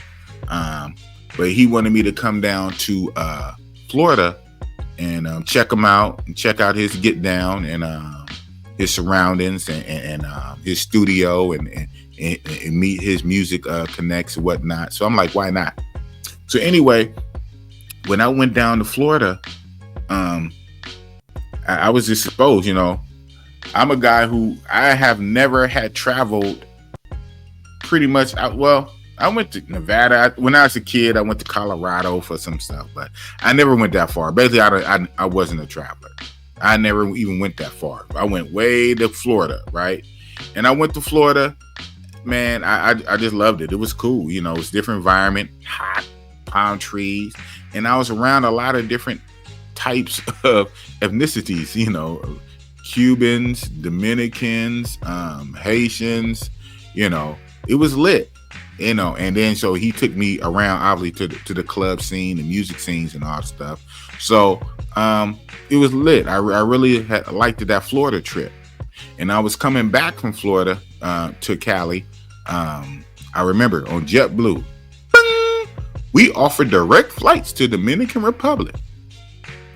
But he wanted me to come down to Florida and check him out and check out his get down and his surroundings and his studio and meet his music connects and whatnot. So I'm like, why not? So anyway, when I went down to Florida, I was exposed, you know. I'm a guy who I have never had traveled pretty much out. Well, I went to Nevada. When I was a kid, I went to Colorado for some stuff, but I never went that far. Basically, I wasn't a traveler. I never even went that far. I went way to Florida, right? And I went to Florida, man, I just loved it. It was cool. You know, it's a different environment, hot, palm trees. And I was around a lot of different types of ethnicities, you know, Cubans, Dominicans, Haitians, you know, it was lit. You know, and then so he took me around, obviously, to the club scene, the music scenes, and all that stuff. So it was lit. I really liked that Florida trip. And I was coming back from Florida to Cali. I remember on JetBlue, we offered direct flights to Dominican Republic.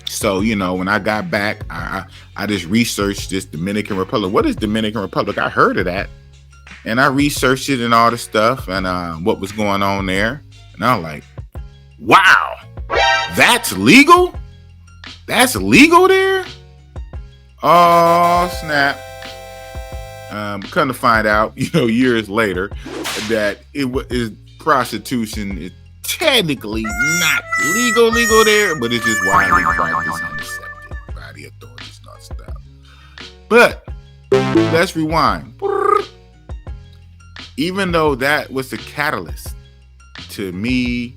So, you know, when I got back, I just researched this Dominican Republic. What is Dominican Republic? I heard of that. And I researched it and all the stuff and what was going on there. And I was like, wow, that's legal? That's legal there? Oh, snap. Come to find out, you know, years later, that it is prostitution is technically not legal there, but it's just widely practiced and accepted by the authorities and all stuff. But let's rewind. Even though that was the catalyst to me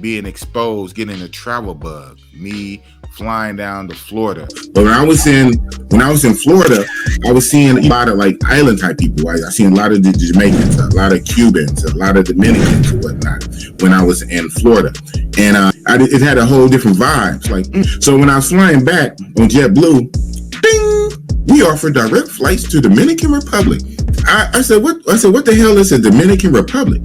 being exposed, getting a travel bug, me flying down to Florida. But when I was in Florida, I was seeing a lot of like island type people. I seen a lot of the Jamaicans, a lot of Cubans, a lot of Dominicans and whatnot when I was in Florida. And it had a whole different vibes. Like, so when I was flying back on JetBlue, ding, we offer direct flights to Dominican Republic. I said, what the hell is a Dominican Republic?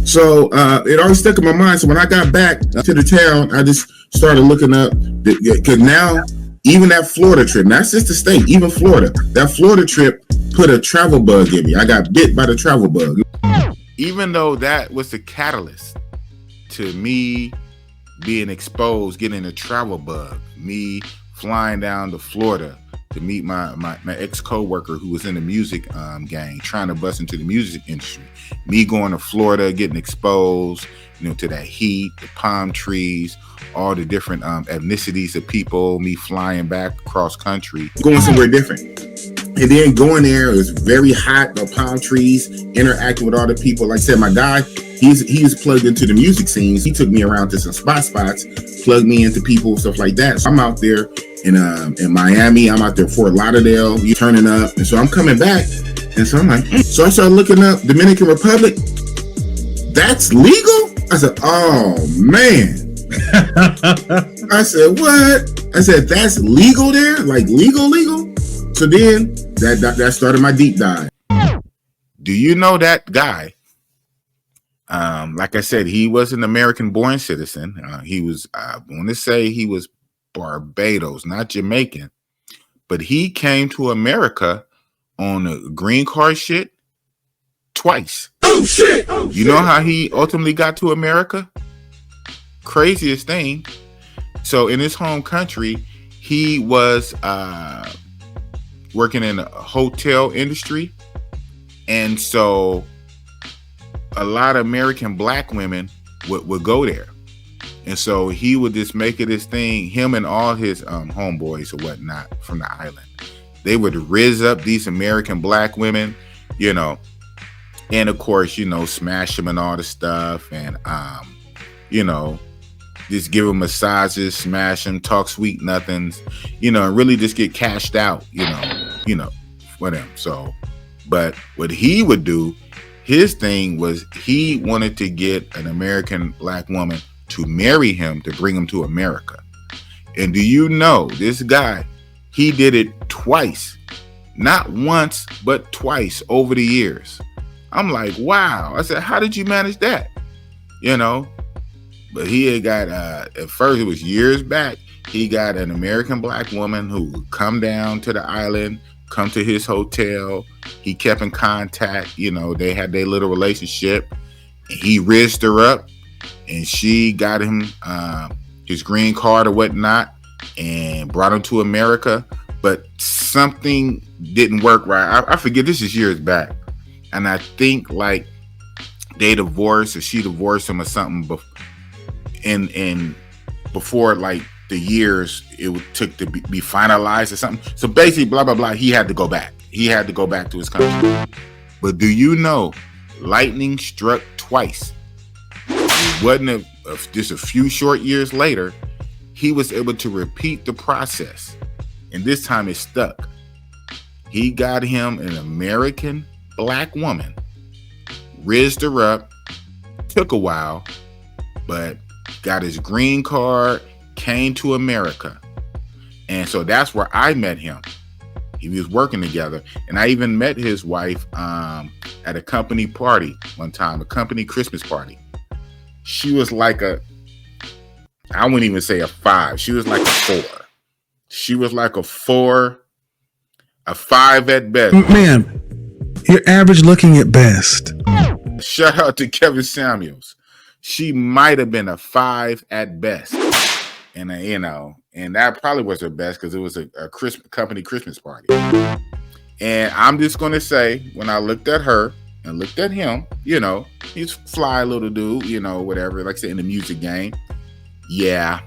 So it always stuck in my mind. So when I got back to the town, I just started looking up, because now even that Florida trip, not just the state, even Florida, that Florida trip put a travel bug in me. I got bit by the travel bug. Even though that was the catalyst to me being exposed, getting a travel bug, me flying down to Florida to meet my ex-co-worker who was in the music gang, trying to bust into the music industry. Me going to Florida, getting exposed, to that heat, the palm trees, all the different ethnicities of people, me flying back across country. Going somewhere different. And then going there, it was very hot, the palm trees, interacting with all the people. Like I said, my guy, he's plugged into the music scenes. He took me around to some spots, plugged me into people, stuff like that. So I'm out there in Miami, I'm out there Fort Lauderdale, you turning up. And so I'm coming back. And so I'm like, so I started looking up Dominican Republic. That's legal? I said, oh man. I said, what? I said, that's legal there? Like legal? So then that started my deep dive. Do you know that guy? Like I said, he was an American-born citizen. He was, I want to say he was Barbados, not Jamaican. But he came to America on a green card shit twice. Oh shit! You know how he ultimately got to America? Craziest thing. So in his home country, he was working in a hotel industry. And so a lot of American black women would go there. And so he would just make it his thing, him and all his homeboys or whatnot from the island. They would rizz up these American black women, and of course, smash them and all the stuff. And, just give them massages, smash them, talk sweet nothings, and really just get cashed out, for them. So, but what he would do, his thing was he wanted to get an American black woman to marry him, to bring him to America. And do you know this guy, he did it twice, not once, but twice over the years. I'm like, wow. I said, how did you manage that? But he had got, at first it was years back, he got an American black woman who would come down to the island, come to his hotel. He kept in contact, they had their little relationship. And he rizzed her up and she got him his green card or whatnot and brought him to America. But something didn't work right. I forget, this is years back. And I think like they divorced or she divorced him or something before like the years it took to be finalized or something. So basically, blah, blah, blah, he had to go back. He had to go back to his country. But do you know, lightning struck twice. It wasn't just a few short years later, he was able to repeat the process. And this time it stuck. He got him an American black woman, rizzed her up, took a while, but got his green card, came to America. And so that's where I met him. He was working together. And I even met his wife at a company party one time, a company Christmas party. She was like I wouldn't even say a 5. She was like a 4. She was like a 4, a 5 at best. Man, you're average looking at best. Shout out to Kevin Samuels. She might have been a 5 at best. And and that probably was her best because it was a company Christmas party. And I'm just going to say, when I looked at her, and looked at him. He's fly little dude, whatever, like I said, in the music game. Yeah.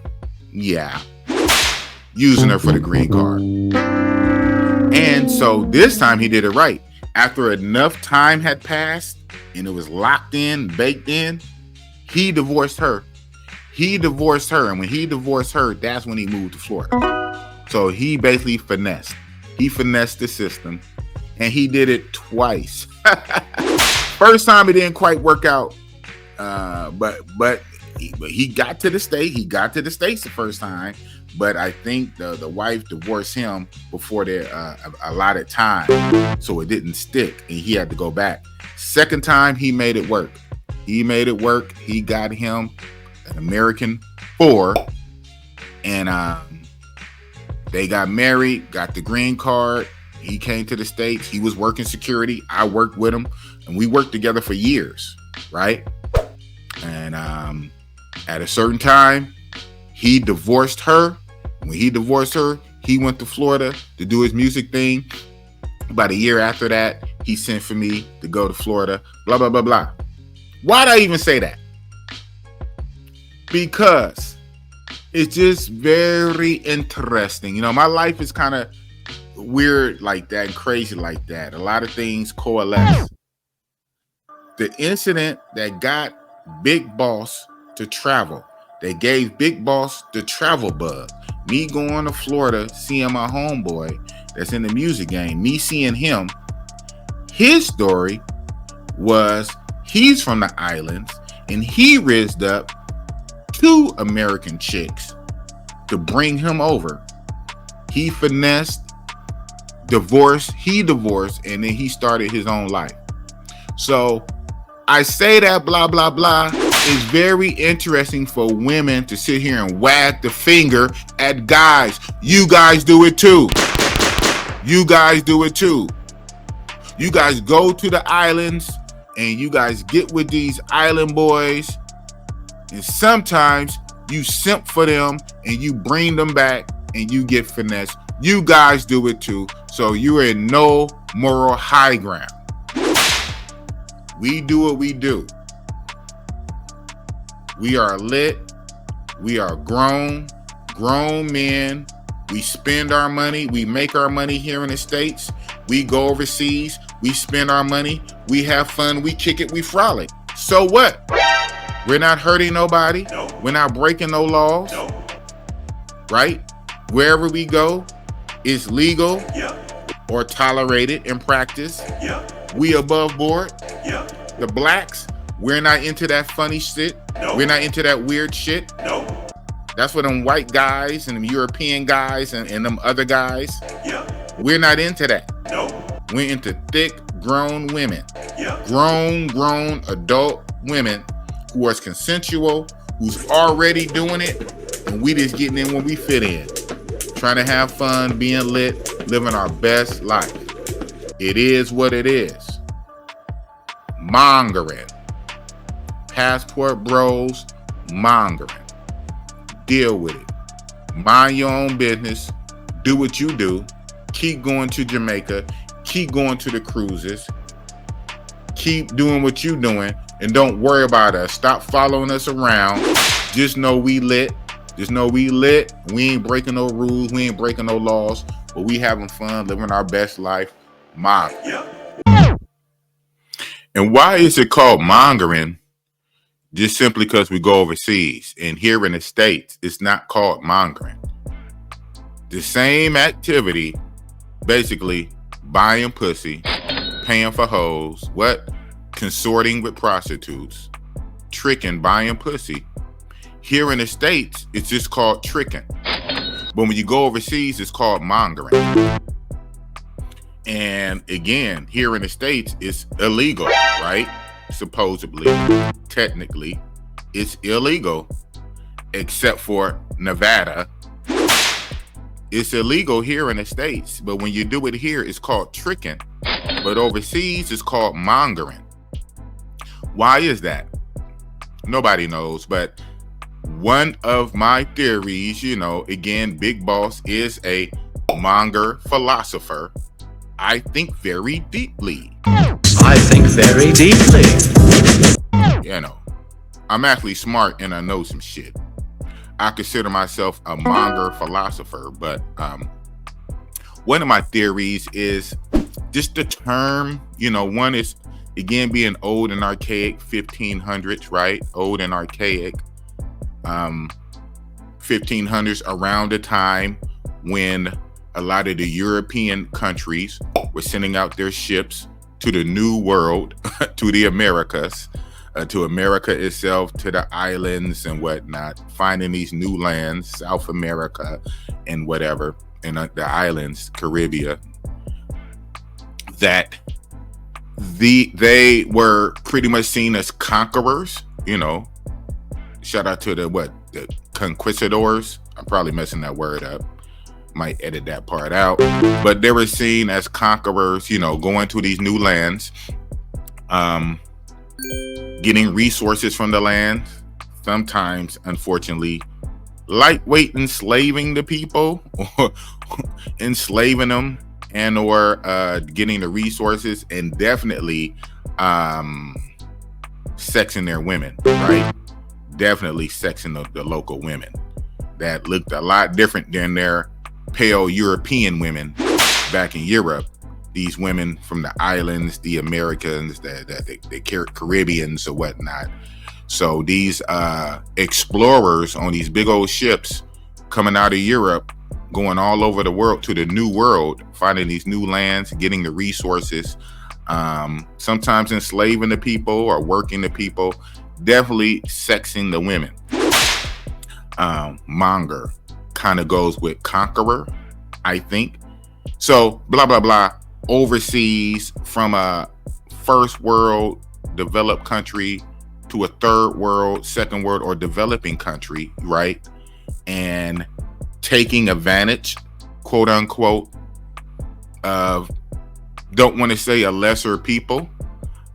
Using her for the green card. And so this time he did it right. After enough time had passed and it was locked in, baked in, he divorced her. And when he divorced her, that's when he moved to Florida. So he basically finessed. He finessed the system, and he did it twice. First time it didn't quite work out, but he got to the state. He got to the States the first time, but I think the wife divorced him before their allotted time, so it didn't stick, and he had to go back. Second time, he made it work. He got him an American 4, and they got married, got the green card. He came to the States. He was working security. I worked with him, and we worked together for years, right? And at a certain time, he divorced her. When he divorced her, he went to Florida to do his music thing. About a year after that, he sent for me to go to Florida, blah, blah, blah, blah. Why'd I even say that? Because it's just very interesting. My life is kind of weird like that and crazy like that. A lot of things coalesce. The incident that got Big Boss to travel, they gave Big Boss the travel bug. Me going to Florida, seeing my homeboy that's in the music game, me seeing him, his story was he's from the islands and he rizzed up 2 American chicks to bring him over. He finessed, he divorced, and then he started his own life. So I say that blah, blah, blah is very interesting for women to sit here and wag the finger at guys. You guys do it too. You guys do it too. You guys go to the islands and you guys get with these island boys, and sometimes you simp for them and you bring them back and you get finessed. You guys do it too. So you're in no moral high ground. We do what we do. We are lit. We are grown men. We spend our money. We make our money here in the States. We go overseas. We spend our money. We have fun. We kick it. We frolic. So what? We're not hurting nobody. No. We're not breaking no laws. No. Right? Wherever we go, it's legal or tolerated in practice. We above board. The blacks, we're not into that funny shit. No. We're not into that weird shit. No. That's what them white guys and them European guys and them other guys. We're not into that. No. We're into thick, grown women. Grown adult women who are consensual, who's already doing it, and we just getting in when we fit in. Trying to have fun, being lit, living our best life. It is what it is. Mongering. Passport bros, mongering. Deal with it. Mind your own business. Do what you do. Keep going to Jamaica. Keep going to the cruises. Keep doing what you're doing. And don't worry about us. Stop following us around. Just know we lit. Just know we lit. We ain't breaking no rules. We ain't breaking no laws. But we having fun, living our best life. Mongering. And why is it called mongering? Just simply because we go overseas. And here in the States, it's not called mongering. The same activity, basically buying pussy, paying for hoes, consorting with prostitutes, tricking, buying pussy. Here in the States, it's just called tricking. But when you go overseas, it's called mongering. And again, here in the States, it's illegal, right? Supposedly, technically, it's illegal, except for Nevada. It's illegal here in the States, but when you do it here, it's called tricking. But overseas, it's called mongering. Why is that? Nobody knows, but one of my theories, again, Big Boss is a Monger philosopher. I think very deeply. I I think very deeply. You know, I'm actually smart and I know some shit. I consider myself a Monger Philosopher, but one of my theories is just the term, you know, one is, again, being old and archaic, 1500s, right? Old and archaic. 1500s, around the time when a lot of the European countries were sending out their ships to the New World, to the Americas, to America itself, to the islands and whatnot, finding these new lands, South America and whatever, and the islands, Caribbean, that they were pretty much seen as conquerors, you know. Shout out to the conquistadors. I'm probably messing that word up. Might edit that part out. But they were seen as conquerors, you know, going to these new lands, getting resources from the land, sometimes, unfortunately, lightweight enslaving the people, or enslaving them, and or getting the resources, and definitely sexing their women, right? Definitely sexing the local women that looked a lot different than their pale European women back in Europe. These women from the islands, the Americans, the Caribbeans or whatnot. So these explorers on these big old ships coming out of Europe, going all over the world to the New World, finding these new lands, getting the resources, sometimes enslaving the people or working the people, definitely sexing the women. Monger kind of goes with conqueror, I think. So blah, blah, blah. Overseas, from a first world developed country to a third world, second world, or developing country, right? And taking advantage, quote unquote, of, don't want to say a lesser people,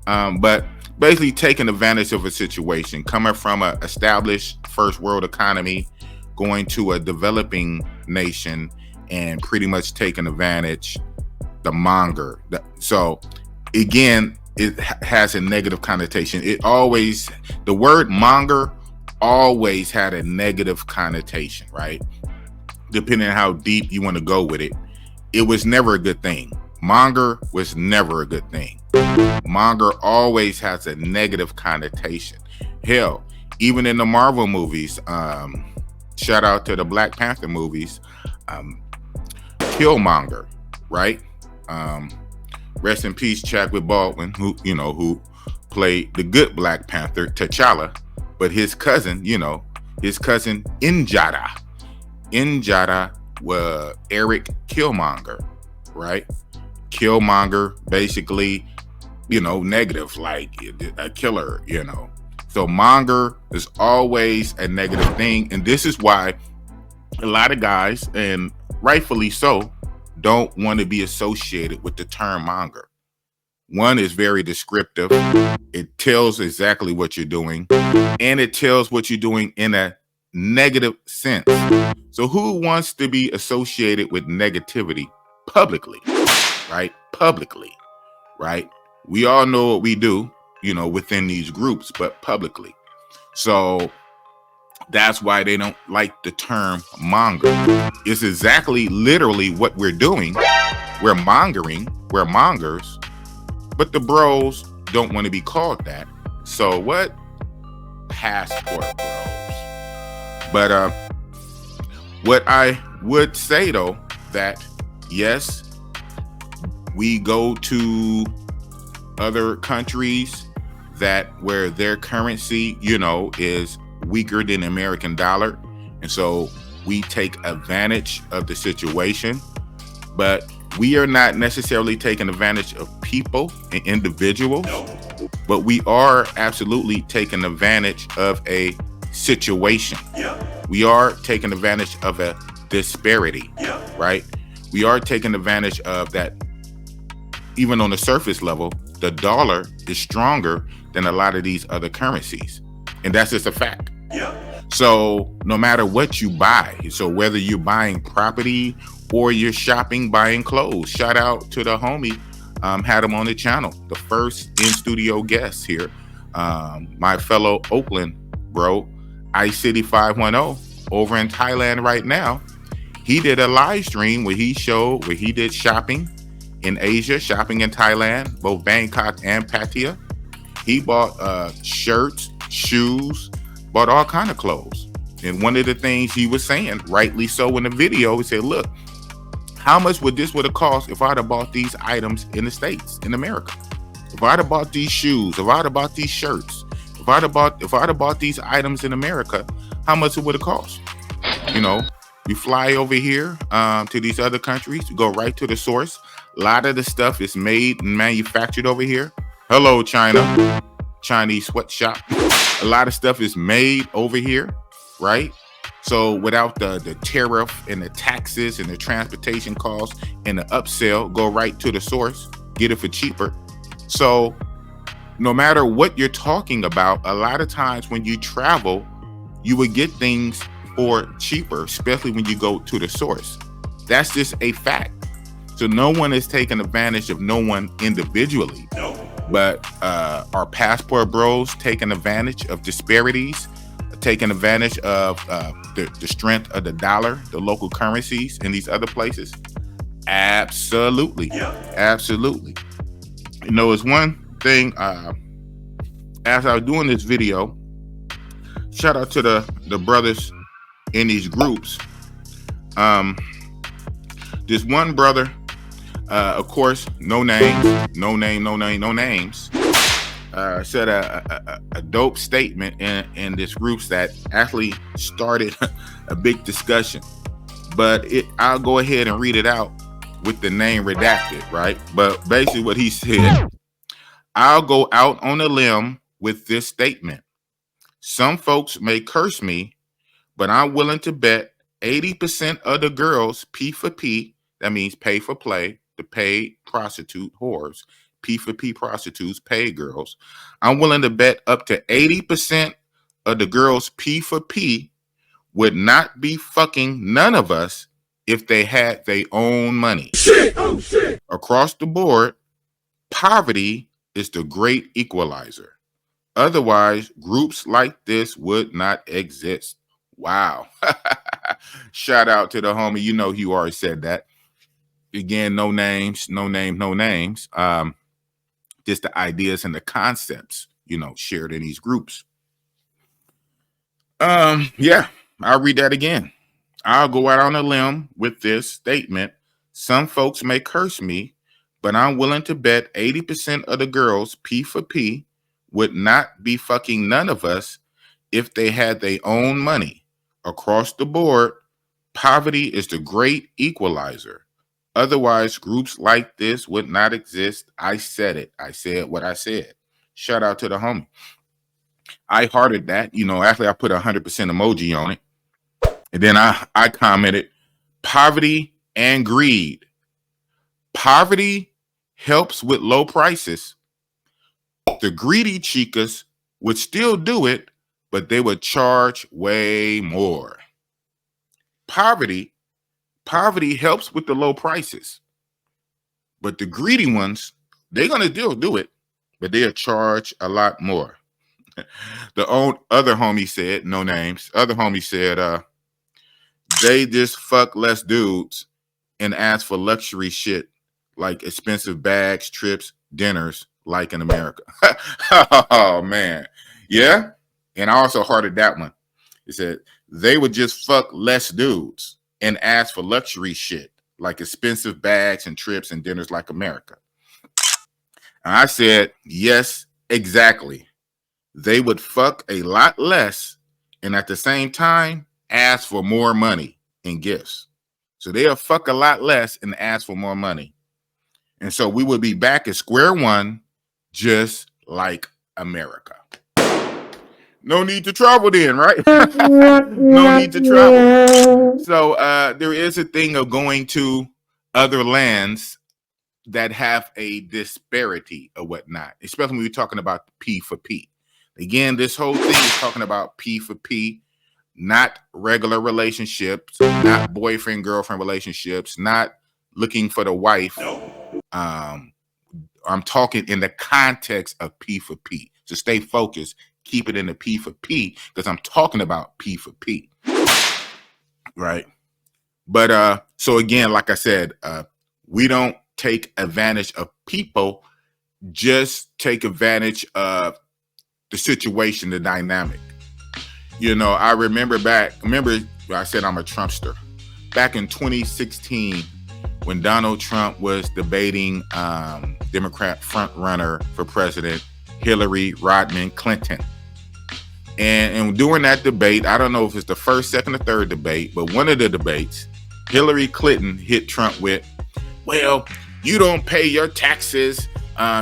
but basically taking advantage of a situation, coming from an established first world economy, going to a developing nation, and pretty much taking advantage. The monger. So again, it has a negative connotation. The word monger always had a negative connotation, right? Depending on how deep you want to go with it. It was never a good thing. Monger was never a good thing. Monger always has a negative connotation. Hell, even in the Marvel movies, shout out to the Black Panther movies, Killmonger, right? Rest in peace, Chadwick Baldwin, who played the good Black Panther, T'Challa, but his cousin Injara was Eric Killmonger, right? Killmonger, basically, negative, like a killer, So monger is always a negative thing, and this is why a lot of guys, and rightfully so, don't want to be associated with the term monger. One is very descriptive. It tells exactly what you're doing, and it tells what you're doing in a negative sense. So who wants to be associated with negativity publicly, right? Publicly, right? We all know what we do, within these groups, but publicly. So that's why they don't like the term monger. It's exactly literally what we're doing. We're mongering, we're mongers, but the bros don't want to be called that. So what? Passport bros. But what I would say though, that yes, we go to other countries where their currency, is weaker than the American dollar. And so we take advantage of the situation, but we are not necessarily taking advantage of people and individuals, but we are absolutely taking advantage of a situation. We are taking advantage of a disparity, right? We are taking advantage of that. Even on the surface level, the dollar is stronger than a lot of these other currencies. And that's just a fact. So no matter what you buy, so whether you're buying property or you're shopping, buying clothes, shout out to the homie had him on the channel, the first in-studio guest here. My fellow Oakland bro, Ice City 510, over in Thailand right now. He did a live stream where he showed where he did shopping in Asia, shopping in Thailand, both Bangkok and Pattaya. He bought shirts, shoes, bought all kind of clothes. And one of the things he was saying, rightly so in the video, he said, look, how much would have cost if I'd have bought these items in the States, in America? If I'd have bought these shoes, if I'd have bought these shirts, if I'd have bought these items in America, how much it would have cost? You know, you fly over here to these other countries, you go right to the source. A lot of the stuff is made and manufactured over here. Hello, China, Chinese sweatshop. A lot of stuff is made over here, right? So without the tariff and the taxes and the transportation costs and the upsell, go right to the source, get it for cheaper. So no matter what you're talking about, a lot of times when you travel, you would get things for cheaper, especially when you go to the source. That's just a fact. So no one is taking advantage of no one individually. No. But our passport bros taking advantage of disparities, taking advantage of the strength of the dollar, the local currencies in these other places? Absolutely. Yeah. Absolutely. You know, it's one thing, as I was doing this video, shout out to the brothers in these groups. This one brother, of course, no names, said a dope statement in this groups that actually started a big discussion. But I'll go ahead and read it out with the name redacted, right? But basically what he said, I'll go out on a limb with this statement. Some folks may curse me, but I'm willing to bet 80% of the girls P4P, that means pay for play, the paid prostitute whores, P4P prostitutes, paid girls. I'm willing to bet up to 80% of the girls P4P would not be fucking none of us if they had their own money. Shit, oh shit. Across the board, poverty is the great equalizer. Otherwise, groups like this would not exist. Wow. Shout out to the homie. You know, he already said that. Again, no names. Just the ideas and the concepts, you know, shared in these groups. Yeah, I'll read that again. I'll go out on a limb with this statement. Some folks may curse me, but I'm willing to bet 80% of the girls P4P would not be fucking none of us if they had their own money. Across the board, poverty is the great equalizer. Otherwise, groups like this would not exist. I said it. I said what I said. Shout out to the homie. I hearted that. You know, actually, I put 100% emoji on it. And then I commented, poverty and greed. Poverty helps with low prices. The greedy chicas would still do it, but they would charge way more. Poverty helps with the low prices, but the greedy ones, they're gonna still do it, but they'll charge a lot more. The other homie said, no names. Other homie said, they just fuck less dudes and ask for luxury shit like expensive bags, trips, dinners, like in America. Oh man, yeah. And I also hearted that one. It said they would just fuck less dudes and ask for luxury shit like expensive bags and trips and dinners like America. And I said, yes, exactly. They would fuck a lot less and at the same time ask for more money and gifts. So they'll fuck a lot less and ask for more money. And so we would be back at square one, just like America. No need to travel then, right? No need to travel. So there is a thing of going to other lands that have a disparity or whatnot, especially when we're talking about P4P. Again, this whole thing is talking about P4P, not regular relationships, not boyfriend-girlfriend relationships, not looking for the wife. I'm talking in the context of P4P. So stay focused. Keep it in the P4P because I'm talking about P4P. Right. But so again, like I said, we don't take advantage of people, just take advantage of the situation, the dynamic. You know, I remember I said I'm a Trumpster. Back in 2016, when Donald Trump was debating Democrat frontrunner for president, Hillary Rodham Clinton. And during that debate, I don't know if it's the first, second, or third debate, but one of the debates, Hillary Clinton hit Trump with, well, you don't pay your taxes.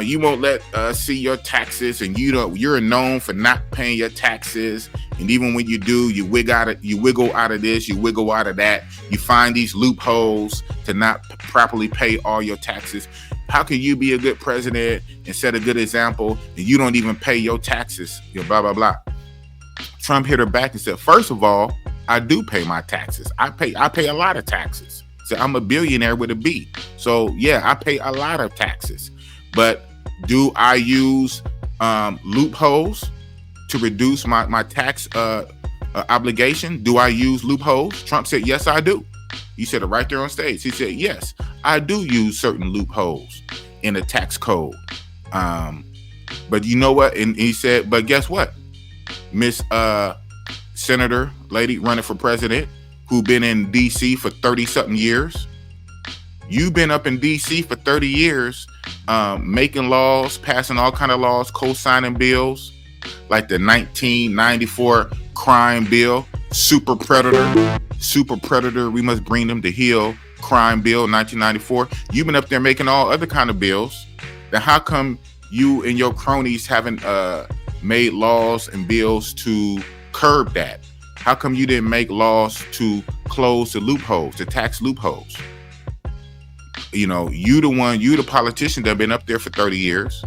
You won't let us see your taxes, and you're known for not paying your taxes. And even when you do, you wiggle out of this, you wiggle out of that. You find these loopholes to not properly pay all your taxes. How can you be a good president and set a good example, and you don't even pay your taxes? You know, blah, blah, blah. Trump hit her back and said, first of all, I do pay my taxes. I pay a lot of taxes. So I'm a billionaire with a B. So yeah, I pay a lot of taxes. But do I use loopholes to reduce my tax obligation? Do I use loopholes? Trump said, yes, I do. He said it right there on stage. He said, yes, I do use certain loopholes in the tax code. But you know what? And he said, but guess what? Miss Senator lady running for president who been in DC for 30-something years. You've been up in DC for 30 years, making laws, passing all kind of laws, co-signing bills, like the 1994 crime bill, super predator, we must bring them to heel crime bill, 1994. You've been up there making all other kind of bills. Then how come you and your cronies haven't made laws and bills to curb that? How come you didn't make laws to close the loopholes, the tax loopholes? You know, you the politician that been up there for 30 years.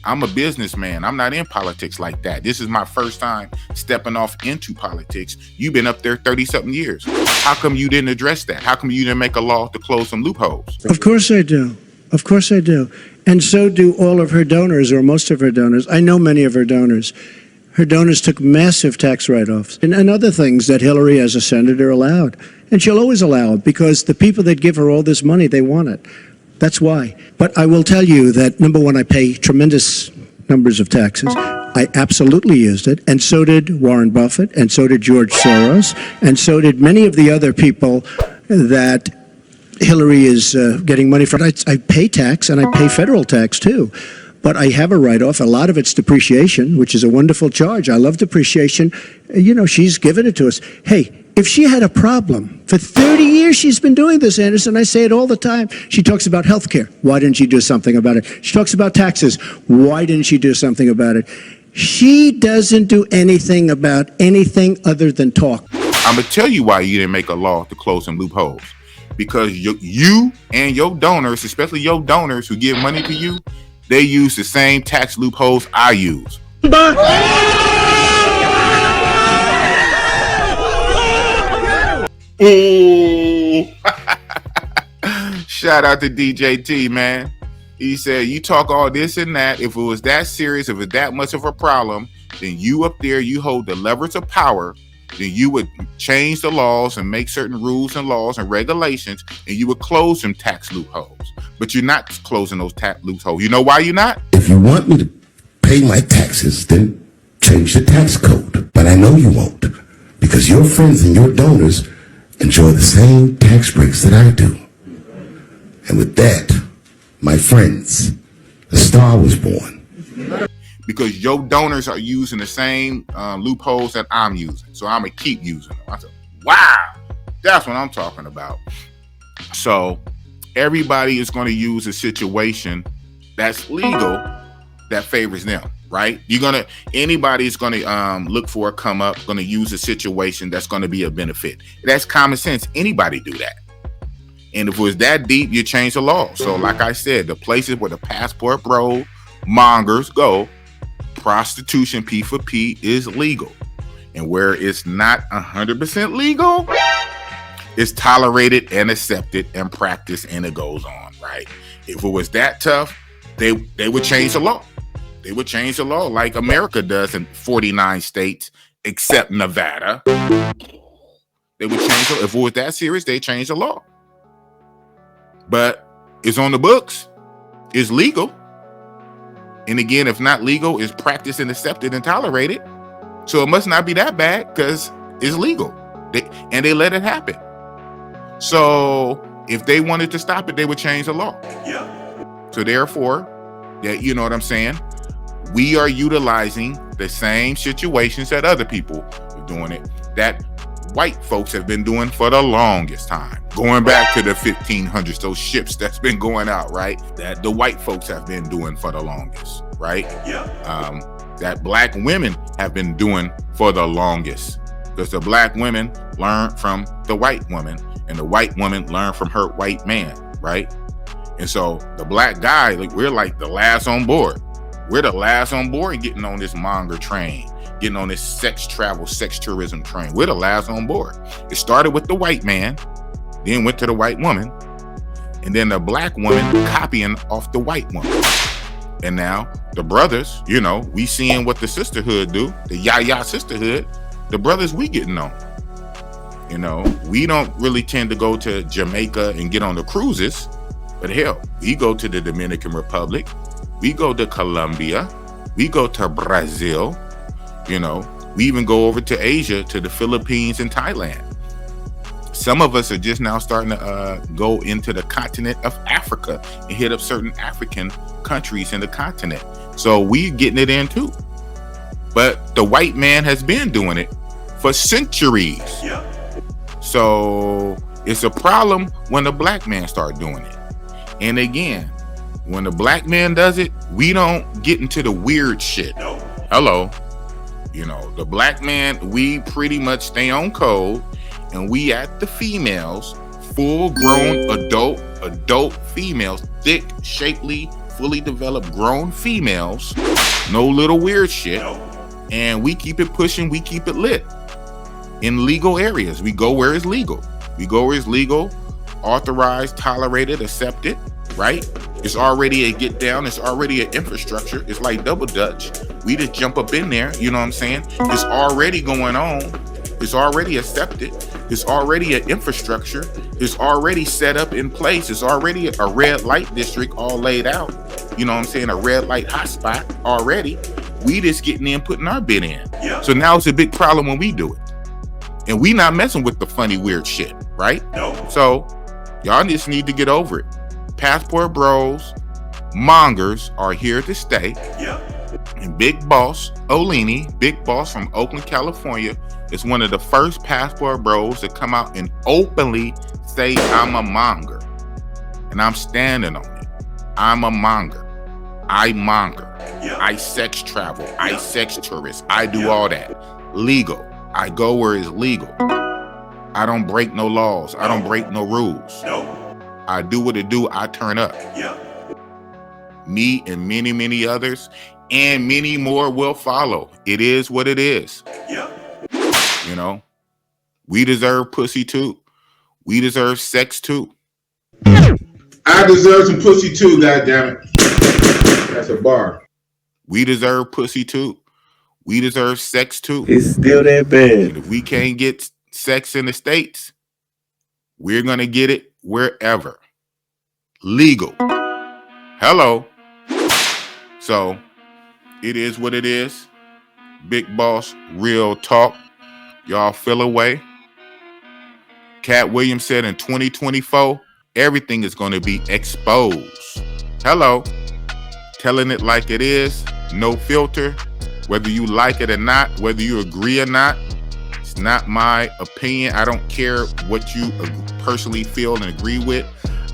I'm a businessman. I'm not in politics like that. This is my first time stepping off into politics. You've been up there 30-something years. How come you didn't address that? How come you didn't make a law to close some loopholes? Of course I do. Of course I do. And so do all of her donors, or most of her donors. I know many of her donors. Her donors took massive tax write-offs and other things that Hillary, as a senator, allowed. And she'll always allow it because the people that give her all this money, they want it. That's why. But I will tell you that, number one, I pay tremendous numbers of taxes. I absolutely used it. And so did Warren Buffett, and so did George Soros, and so did many of the other people that Hillary is getting money from. I pay tax, and I pay federal tax, too. But I have a write-off. A lot of it's depreciation, which is a wonderful charge. I love depreciation. You know, she's given it to us. Hey, if she had a problem, for 30 years she's been doing this, Anderson. I say it all the time. She talks about health care. Why didn't she do something about it? She talks about taxes. Why didn't she do something about it? She doesn't do anything about anything other than talk. I'm going to tell you why you didn't make a law to close some loopholes. Because you and your donors, especially your donors who give money to you, they use the same tax loopholes I use. Ooh. Shout out to DJ T, man. He said, you talk all this and that. If it was that serious, if it's that much of a problem, then you up there, you hold the levers of power, then you would change the laws and make certain rules and laws and regulations, and you would close them tax loopholes. But you're not closing those tax loopholes. You know why you're not? If you want me to pay my taxes, then change the tax code. But I know you won't, because your friends and your donors enjoy the same tax breaks that I do. And with that, my friends, the star was born. Because your donors are using the same loopholes that I'm using. So I'm going to keep using them. I said, wow, that's what I'm talking about. So everybody is going to use a situation that's legal that favors them, right? Anybody's going to look for a come up, going to use a situation that's going to be a benefit. That's common sense. Anybody do that. And if it was that deep, you change the law. So like I said, the places where the passport bro mongers go, prostitution P4P is legal. And where it's not 100% legal, it's tolerated and accepted and practiced, and it goes on, right? If it was that tough, they would change the law. They would change the law like America does in 49 states, except Nevada. They would change it. If it was that serious, they change the law. But it's on the books. It's legal. And again, if not legal, it's practiced and accepted and tolerated. So it must not be that bad because it's legal. They let it happen. So if they wanted to stop it, they would change the law. Yeah. So therefore, you know what I'm saying? We are utilizing the same situations that other people are doing it, that white folks have been doing for the longest time. Going back to the 1500s, those ships that's been going out, right? That the white folks have been doing for the longest, right? Yeah. That black women have been doing for the longest. Because the black women learned from the white woman, and the white woman learned from her white man, right? And so the black guy, like, we're like the last on board. We're the last on board getting on this monger train, getting on this sex travel, sex tourism train. We're the last on board. It started with the white man, then went to the white woman, and then the black woman copying off the white woman. And now the brothers, you know, we seeing what the sisterhood do, the yaya sisterhood, the brothers we getting on. You know, we don't really tend to go to Jamaica and get on the cruises, but hell, we go to the Dominican Republic. We go to Colombia, we go to Brazil, you know, we even go over to Asia, to the Philippines and Thailand. Some of us are just now starting to go into the continent of Africa and hit up certain African countries in the continent. So we getting it in too. But the white man has been doing it for centuries. Yeah. So it's a problem when the black man start doing it. And again, when the black man does it, we don't get into the weird shit. No. Hello. You know, the black man, we pretty much stay on code, and we at the females, full-grown adult females, thick, shapely, fully developed grown females, no little weird shit. No. And we keep it pushing, we keep it lit. In legal areas, we go where it's legal. We go where it's legal, authorized, tolerated, accepted, right? It's already a get down. It's already an infrastructure. It's like double Dutch. We just jump up in there. You know what I'm saying? It's already going on. It's already accepted. It's already an infrastructure. It's already set up in place. It's already a red light district all laid out. You know what I'm saying? A red light hotspot already. We just getting in, putting our bid in. Yeah. So now it's a big problem when we do it. And we not messing with the funny, weird shit, right? No. So y'all just need to get over it. Passport Bros, Mongers are here to stay. Yeah. And Big Boss O'Leeny, Big Boss from Oakland, California, is one of the first Passport Bros to come out and openly say, I'm a monger. And I'm standing on it. I'm a monger. I monger. Yeah. I sex travel. Yeah. I sex tourist. I do all that. Legal. I go where it's legal. I don't break no laws. No. I don't break no rules. No. I do what it do. I turn up. Yeah. Me and many, many others, and many more will follow. It is what it is. Yeah. You know, we deserve pussy too. We deserve sex too. I deserve some pussy too, goddammit. That's a bar. We deserve pussy too. We deserve sex too. It's still that bad. And if we can't get sex in the States, we're going to get it wherever. Legal. Hello. So it is what it is. Big Boss, real talk. Y'all feel away. Katt Williams said in 2024, everything is going to be exposed. Hello. Telling it like it is. No filter. Whether you like it or not, whether you agree or not, it's not my opinion. I don't care what you personally feel and agree with.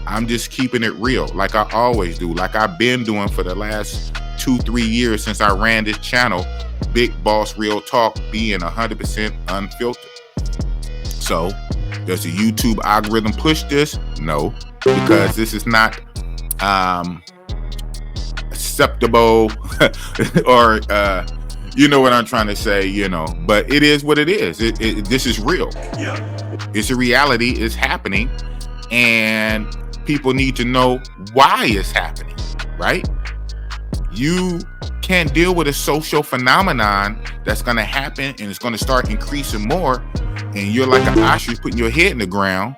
I'm just keeping it real, like I always do, like I've been doing for the last 2-3 years since I ran this channel, Big Boss Real Talk, being 100% unfiltered. So, does the YouTube algorithm push this? No, because this is not acceptable or you know what I'm trying to say, you know, but it is what it is. This is real. Yeah. It's a reality. It's happening. And people need to know why it's happening. right? You can't deal with a social phenomenon that's going to happen and it's going to start increasing more, and you're like an ostrich putting your head in the ground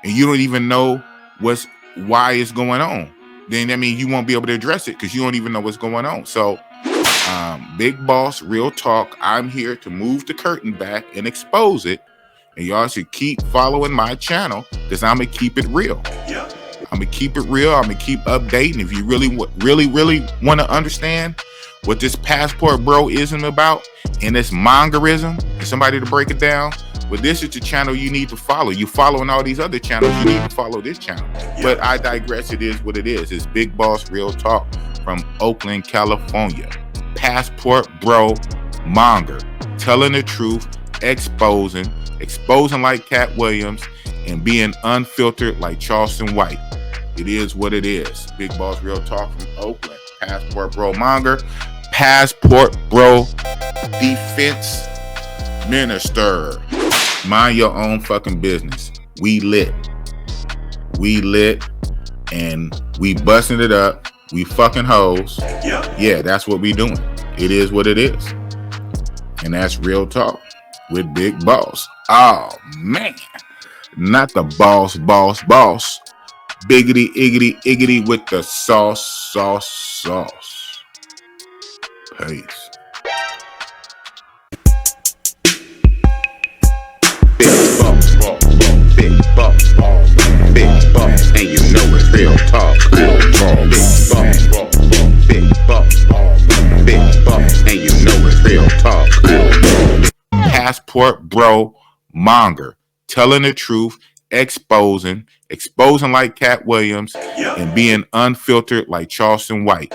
and you don't even know why it's going on. Then I mean you won't be able to address it because you don't even know what's going on. So Big Boss, real talk, I'm here to move the curtain back and expose it, and y'all should keep following my channel because I'm gonna keep it real. I'm gonna keep it real. I'm gonna keep updating. If you really want to understand what this passport bro-ism about and this mongerism, and somebody to break it down, well, this is the channel you need to follow. You're following all these other channels. You need to follow this channel. But I digress. It is what it is. It's Big Boss Real Talk from Oakland, California. Passport bro monger, telling the truth, exposing like Katt Williams, and being unfiltered like Charleston White. It is what it is. Big Boss Real Talk from Oakland. Passport bro monger, passport bro defense minister. Mind your own fucking business. We lit, and we busting it up. We fucking hoes. Yeah, that's what we doing. It is what it is. And that's Real Talk with Big Boss. Oh, man. Not the boss. Biggitty, Iggitty with the sauce. Peace. Big boss, and you know it's real talk. Big boss, and you know it's real talk. Passport bro monger, telling the truth, exposing like Katt Williams, and being unfiltered like Charleston White.